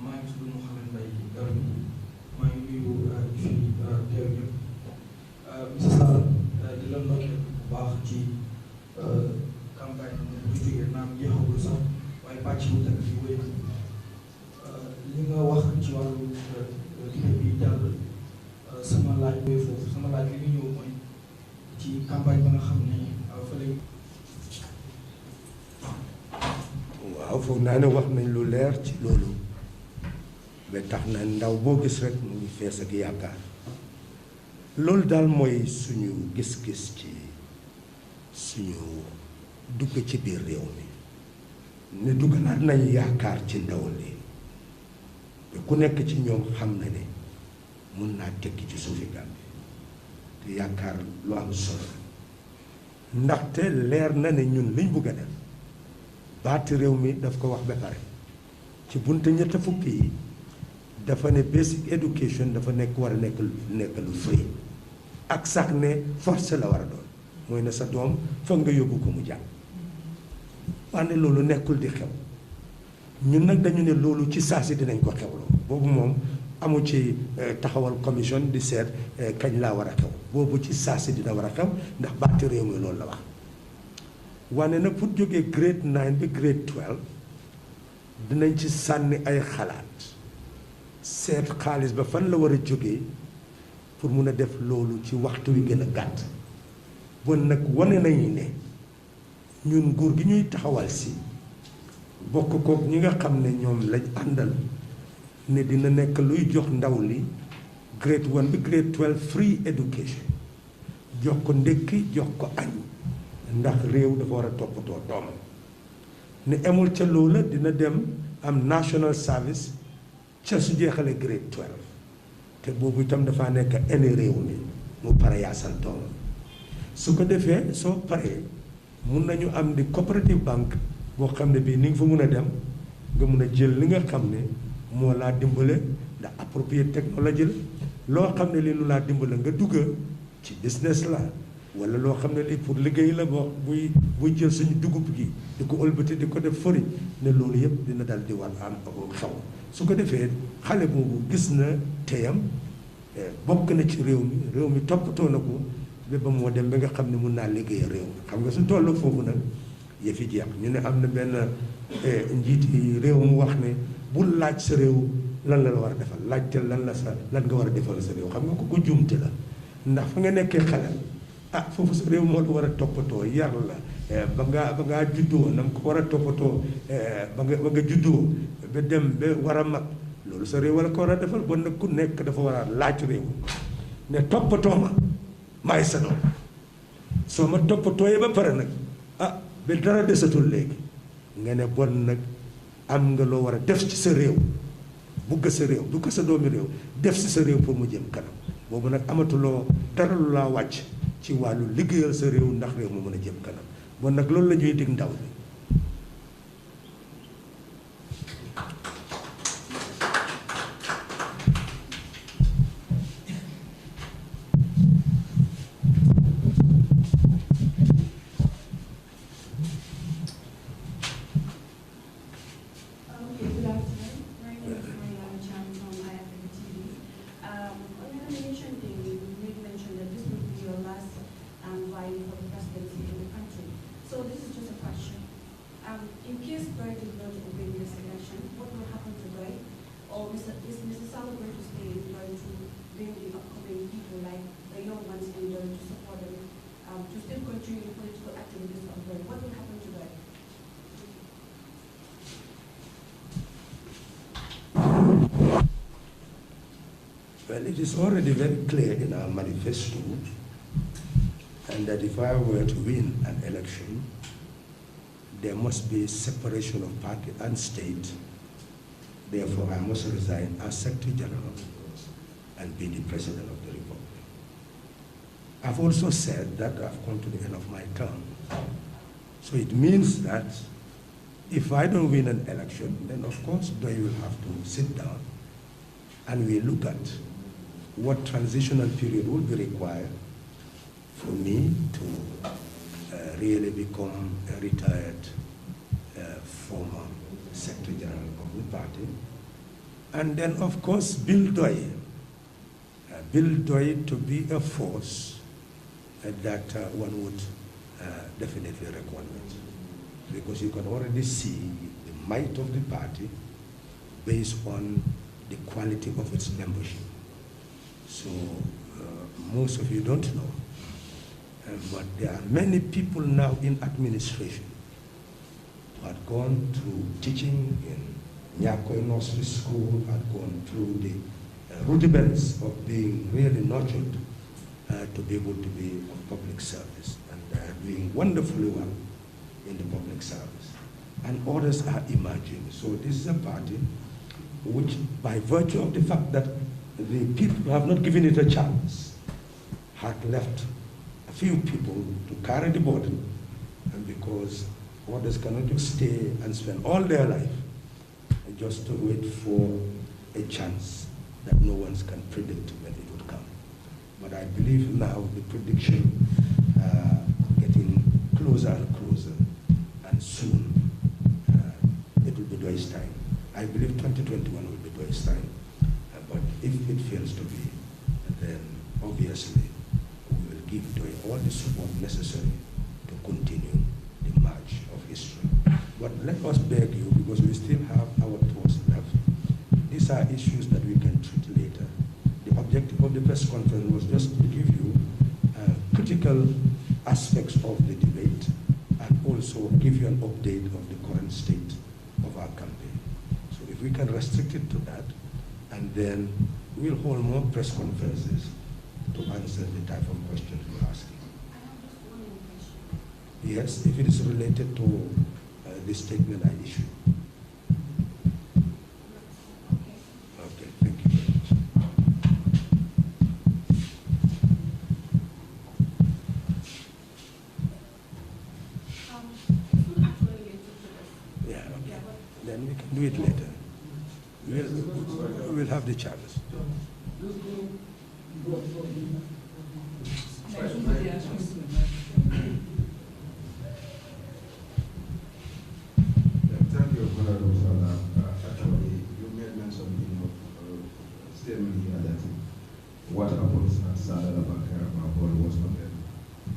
S5: maa ngi tudd Mouhamed Mbaye Garmi maa ngi nuyu fii teew ñëpp monsieur Sarr di la ndokkeel bu baax ci campagne bu jógee naam jeexagul sax waaye pàcc bu teg bi wéy li nga wax ci wàllu liggéey bi jàll sama laaj booy foofu sama laaj li muy ñëw mooy ci campagne ba nga xam ne fële.
S4: waaw foog naa ne wax nañ lu leer ci loolu ba tax na ndaw boo gis rek mu ngi fees ak yaakaar loolu daal mooy suñu gis-gis ci suñu dugg ci biir réew mi ne duggalaat nañ yaakaar ci ndaw li te ku nekk ci ñoom xam na ne mun naa tekki ci suufi Gàmbi te yaakaar lu am solo ndaxte leer na ne ñun liñ bugg a def baati réew mi daf ko wax ba pare ci bunte ñett fukki yi dafa ne basic education dafa nekk war a nekk lu free ak sax ne force la war a doon mooy ne sa doom foog nga yóbbu ko mu jàng wante loolu nekkul di xew ñun nag dañu ne loolu ci saa si dinañ ko xewloo boobu moom amu ci taxawal commission di seet kañ laa war a xew boobu ci saa si dina war a xew ndax baati réew mi loolu la wax wane na pour jógee grade 9 bi grade 12 dinañ ci sànni ay xalaat seet xaalis ba fan la war a jógee pour mun a def loolu ci waxtu wi gën a gàtt bon nag wane nañu ne ñun nguur gi ñuy taxawal si bokk kook ñi nga xam ne ñoom lañ àndal ne dina nekk luy jox ndaw li grade 1 bi grade 12 free education jox ko ndékki jox ko añ ndax réew dafa war a toppatoo doomam ne amul ca loola dina dem am national service ca su jeexalee grade 12 te boobu itam dafa nekk ene réew mi mu pare yaasal doomam su ko defee soo paree mun nañu am di cooperative bank boo xam ne bii ni nga fa mun a dem nga mun a jël li nga xam ne moo laa dimbale ndax appropriate technology la loo xam ne lii lu laa dimbale nga dugga ci business la wala loo xam ne lii pour liggéey la boo buy jël suñu dugub gi di ko ëlbati di ko def fëriñ ne loolu yëpp dina dal di war am xaw su ko defee xale boobu gis na teyam bokk na ci réew mi toppatoo na ko ba moo dem ba nga xam ne mun naa liggéey réew mi xam nga su toll foofu nag yëfi jeex ñu ne am na benn njiiti réew mu wax ne bul laaj sa réew lan la war a defal laajteel lan nga war a defal sa réew xam nga ko juumte la ndax fa nga nekkee xale foofu sa réew moo la war a toppatoo yar la ba ngaa juddoo na ko war a toppatoo ba nga juddoo ba dem ba war a mag loolu sa réew wala ko war a defal bon nag ku nekk dafa war a laaj réew ne toppatoo ma maay sa doom soo ma toppatooyee ba pare nag ba dara desatul léegi nga ne bon nag am nga loo war a def ci sa réew bugg sa réew du ko sa doomi réew def ci sa réew pour mu jëm kanam boobu nag amatuloo dara lu laa wàcc ci wàllu liggéeyal sa réew ndax réew mu mën a jëm kanam bon nag loolu la ñuy dig ndaw bi. Well, it is already very clear in our manifesto, and that if I were to win an election, there must be separation of party and state. Therefore, I must resign as Secretary General and be the President of the Republic. I've also said that I've come to the end of my term. So it means that if I don't win an election, then of course, they will have to sit down and we look at what transitional period will be required for me to really become a retired former Secretary General of the party. And then, of course, build Doy to be a force that one would definitely reckon with. Because you can already see the might of the party based on the quality of its membership. So most of you don't know, but there are many people now in administration who had gone through teaching in Nyakoi Nursery School, had gone through the rudiments of being really nurtured to be able to be of public service, and they are doing wonderfully well in the public service. And others are emerging. So this is a party which, by virtue of the fact that the people who have not given it a chance, had left a few people to carry the burden, and because others cannot just stay and spend all their life just to wait for a chance that no one can predict when it would come. But I believe now the prediction getting closer and closer, and soon it will be Doy's time. I believe 2021 will be Doy's time. But if it fails to be, then obviously we will give Doy all the support necessary to continue the march of history. But let us beg you, because we still have our tours left. These are issues that we can treat later. The objective of the press conference was just to give you critical aspects of the debate and also give you an update of the current state of our campaign. So if we can restrict it to that, and then we'll hold more press conferences to answer the type of questions you're asking.
S7: I have just one question.
S4: Yes, if it is related to the statement I issued.
S7: Okay.
S4: Okay, thank you very much.
S7: It's not actually related to this.
S4: Yeah, okay.
S7: Yeah, but
S4: Then we can do it later. We'll have the chance.
S8: Thank you, Honorable Sala. Actually, you made mention in your statement here that what happens at Sadala Bankara was not a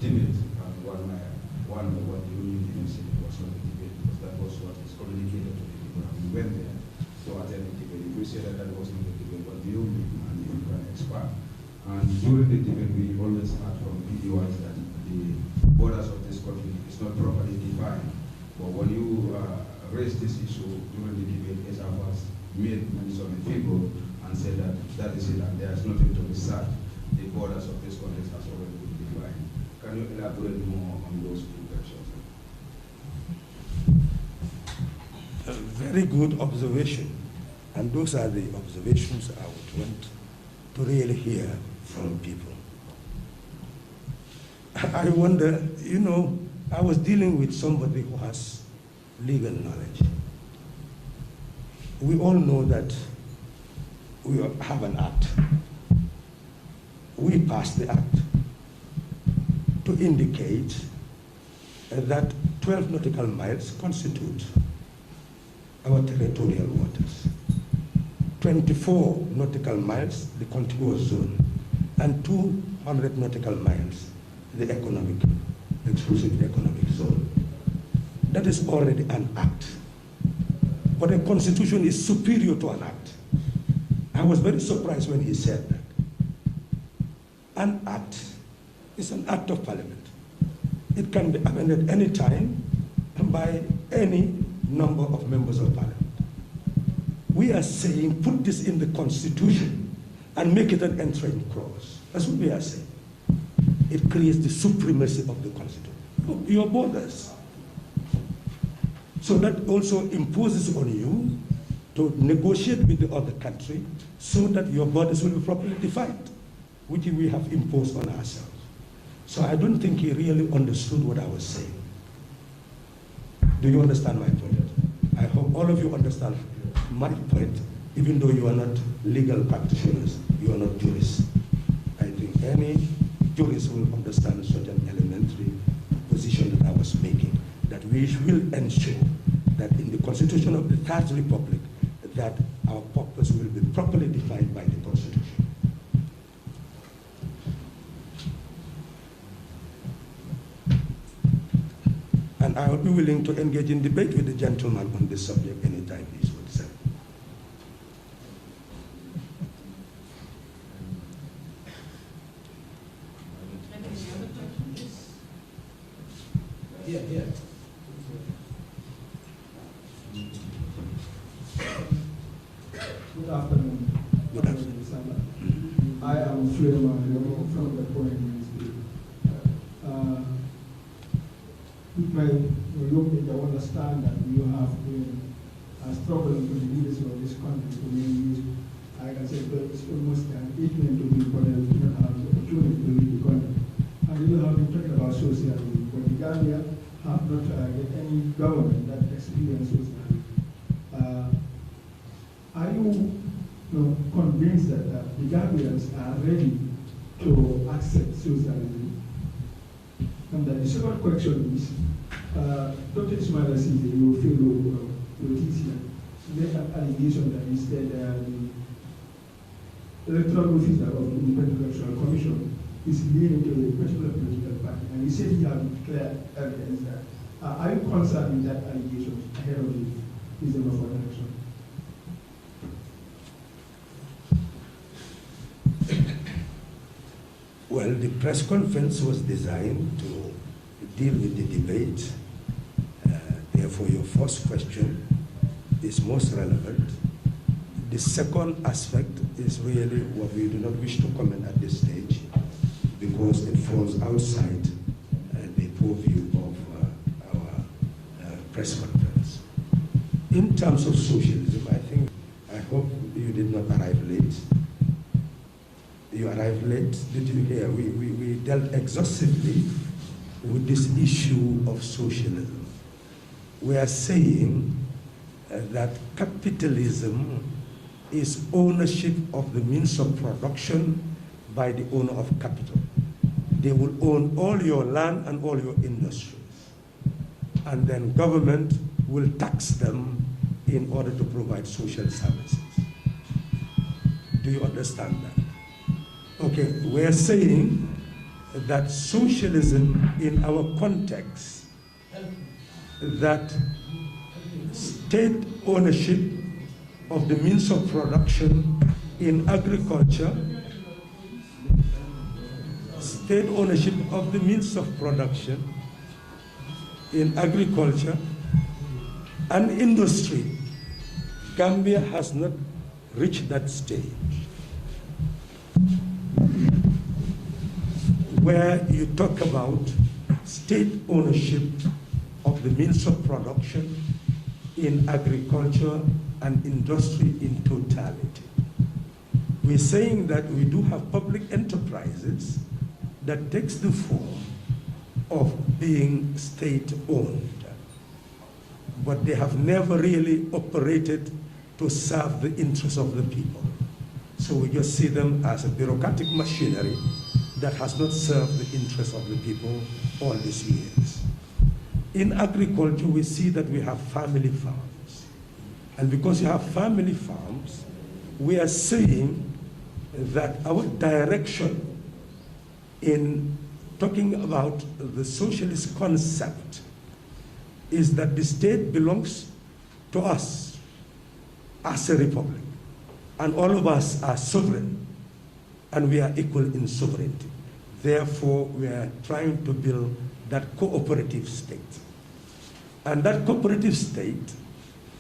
S8: debate, and what the Union said was not a debate, because that was what is communicated to the people, and we went there to attend the debate. If we say that that was not a debate, but the only and the Ukraine expert. And during the debate, we always heard from PDYs that the borders of this country is not properly defined. But when you raised this issue during the debate, ESAF has made mention of people and said that that is it, and there is nothing to be said. The borders of this country has already been defined. Can you elaborate more on those two questions?
S4: Very good observation. And those are the observations I would want to really hear from people. I wonder, you know, I was dealing with somebody who has legal knowledge. We all know that we have an act. We passed the act to indicate that 12 nautical miles constitute our territorial waters. 24 nautical miles, the contiguous zone, and 200 nautical miles, the exclusive economic zone. That is already an act. But a constitution is superior to an act. I was very surprised when he said that. An act is an act of parliament. It can be amended any time and by any number of members of parliament. We are saying put this in the constitution and make it an entering clause. That's what we are saying. It creates the supremacy of the constitution. Your borders. So that also imposes on you to negotiate with the other country so that your borders will be properly defined, which we have imposed on ourselves. So I don't think he really understood what I was saying. Do you understand my point? I hope all of you understand my point, even though you are not legal practitioners, you are not jurists. I think any jurist will understand such an elementary position that I was making, that we will ensure that in the Constitution of the Third Republic, that our purpose will be properly defined by the Constitution. And I will be willing to engage in debate with the gentleman on this subject anytime he would say.
S5: Yeah. Good afternoon.
S4: Good afternoon.
S5: I am Suleiman from the Foreign Ministry. With my young I understand that you have been struggling with the leaders of this country for many years. I can say that it's almost an 8 million to people that do not have the opportunity to lead the country. And you have been talking about socialism, but the Gambia have not get any government that experience socialism. Are you, convinced that the Gambians are ready to accept socialism? And the second question is, Dr. Ismail Asise, your fellow politician, made an allegation that instead the electoral officer of the Independent Electoral Commission is leaning to a particular political party, and he said he has clear evidence that. Are you concerned with that allegation ahead of the December 4th election?
S4: Well, the press conference was designed to deal with the debate. Therefore, your first question is most relevant. The second aspect is really what we do not wish to comment at this stage because it falls outside the purview of our press conference. In terms of socialism, I hope you did not arrive late. You arrived late, did you hear? We dealt exhaustively with this issue of socialism. We are saying that capitalism is ownership of the means of production by the owner of capital. They will own all your land and all your industries. And then government will tax them in order to provide social services. Do you understand that? Okay, we're saying that socialism in our context, that state ownership of the means of production in agriculture, state ownership of the means of production in agriculture and industry. Gambia has not reached that stage where you talk about state ownership of the means of production in agriculture and industry in totality. We're saying that we do have public enterprises that takes the form of being state-owned, but they have never really operated to serve the interests of the people. So we just see them as a bureaucratic machinery that has not served the interests of the people all these years. In agriculture, we see that we have family farms. And because you have family farms, we are saying that our direction in talking about the socialist concept is that the state belongs to us as a republic, and all of us are sovereign, and we are equal in sovereignty. Therefore, we are trying to build that cooperative state. And that cooperative state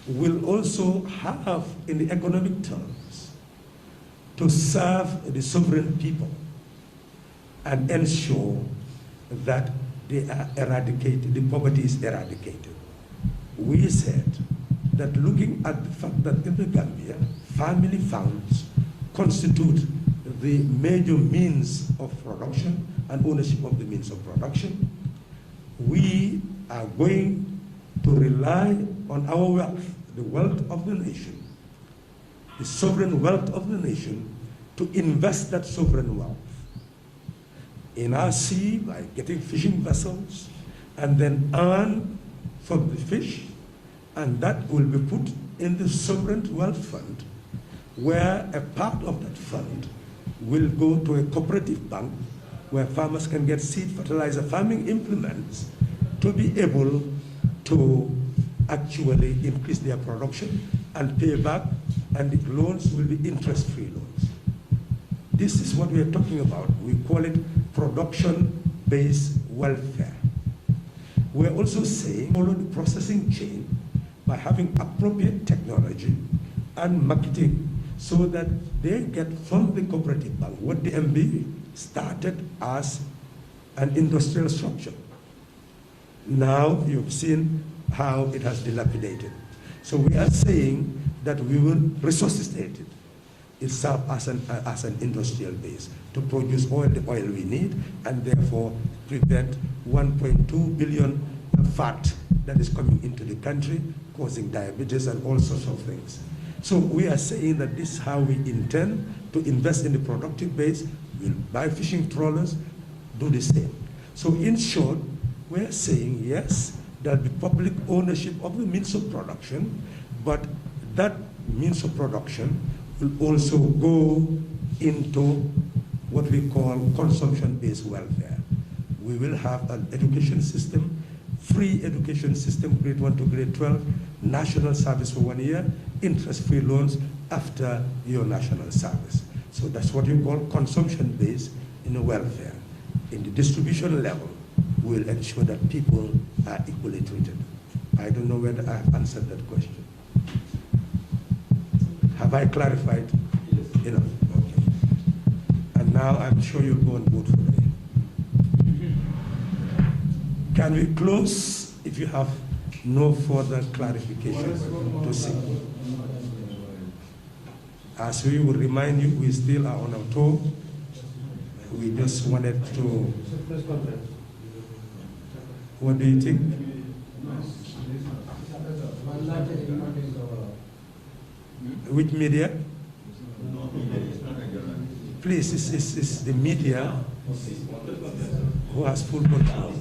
S4: will also have, in the economic terms, to serve the sovereign people and ensure that they are eradicated, the poverty is eradicated. We said that looking at the fact that in the Gambia, family farms constitute the major means of production and ownership of the means of production, we are going to rely on our wealth, the wealth of the nation, the sovereign wealth of the nation, to invest that sovereign wealth in our sea by getting fishing vessels and then earn from the fish, and that will be put in the sovereign wealth fund, where a part of that fund will go to a cooperative bank where farmers can get seed, fertilizer, farming implements to be able to actually increase their production and pay back, and the loans will be interest-free loans. This is what we are talking about. We call it production-based welfare. We're also saying follow the processing chain by having appropriate technology and marketing so that they get from the cooperative bank what the MB started as an industrial structure. Now you've seen how it has dilapidated. So we are saying that we will resuscitate it. It serves as an industrial base to produce oil, the oil we need, and therefore prevent 1.2 billion fat that is coming into the country, causing diabetes and all sorts of things. So we are saying that this is how we intend to invest in the productive base. We'll buy fishing trawlers, do the same. So in short, we're saying, yes, there'll be public ownership of the means of production, but that means of production will also go into what we call consumption-based welfare. We will have an education system, free education system, grade 1 to grade 12, national service for 1 year, interest-free loans after your national service. So that's what you call consumption-based in the welfare. In the distribution level, we'll ensure that people are equally treated. I don't know whether I have answered that question. Have I clarified enough? Okay. And now I'm sure you'll go and vote for me. Can we close if you have no further clarification to seek? As we will remind you, we still are on our tour. We just wanted to... What do you think? Which media? Please, it's the media who has full control.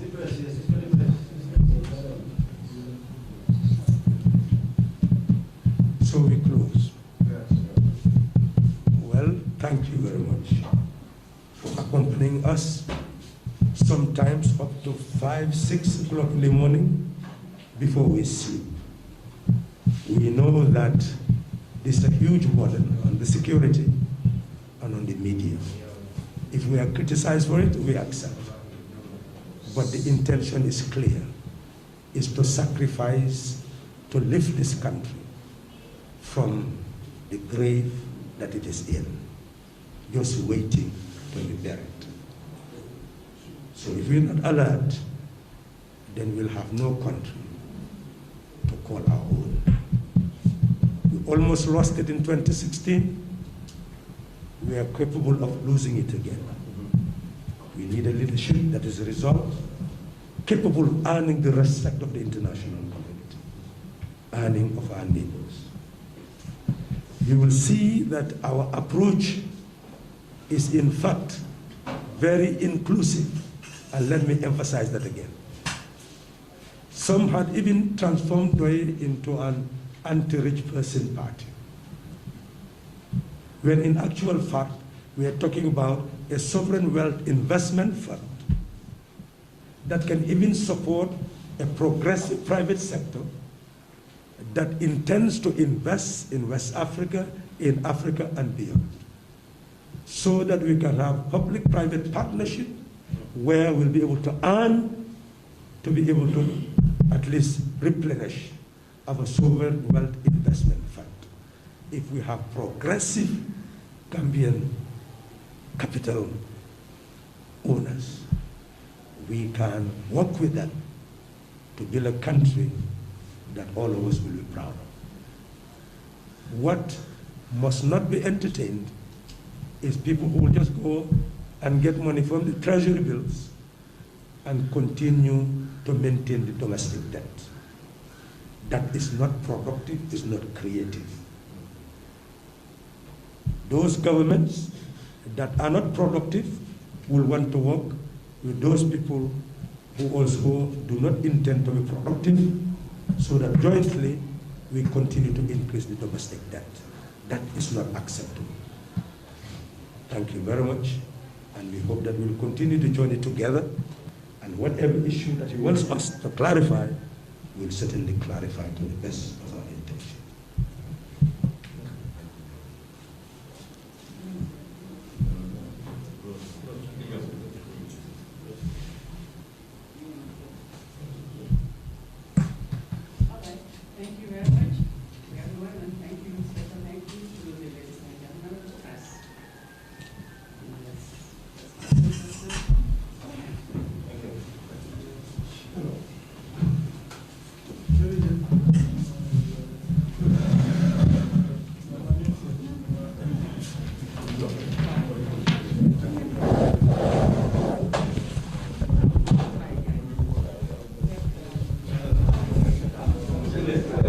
S4: So we close. Well, thank you very much for accompanying us, sometimes up to 5, 6 o'clock in the morning before we sleep. We know that this is a huge burden on the security and on the media. If we are criticized for it, we accept. But the intention is clear, is to sacrifice, to lift this country from the grave that it is in, just waiting to be buried. So if we're not alert, then we'll have no country to call our own. almost lost it in 2016. We are capable of losing it again. We need a leadership that is resolved, capable of earning the respect of the international community, earning of our neighbors. You will see that our approach is in fact very inclusive, and let me emphasize that again. Some had even transformed DOE into an anti-rich person party, when in actual fact, we are talking about a sovereign wealth investment fund that can even support a progressive private sector that intends to invest in West Africa, in Africa and beyond, so that we can have public-private partnership where we'll be able to earn, to be able to at least replenish our sovereign wealth investment fund. If we have progressive Gambian capital owners, we can work with them to build a country that all of us will be proud of. What must not be entertained is people who will just go and get money from the treasury bills and continue to maintain the domestic debt. That is not productive, is not creative. Those governments that are not productive will want to work with those people who also do not intend to be productive, so that jointly we continue to increase the domestic debt. That is not acceptable. Thank you very much, and we hope that we will continue the journey together, and whatever issue that you want us to clarify, we'll certainly clarify to the best of our intention.
S3: Thank you very much, everyone, and thank you, special thank you to the ladies and gentlemen of the press.
S4: Yes.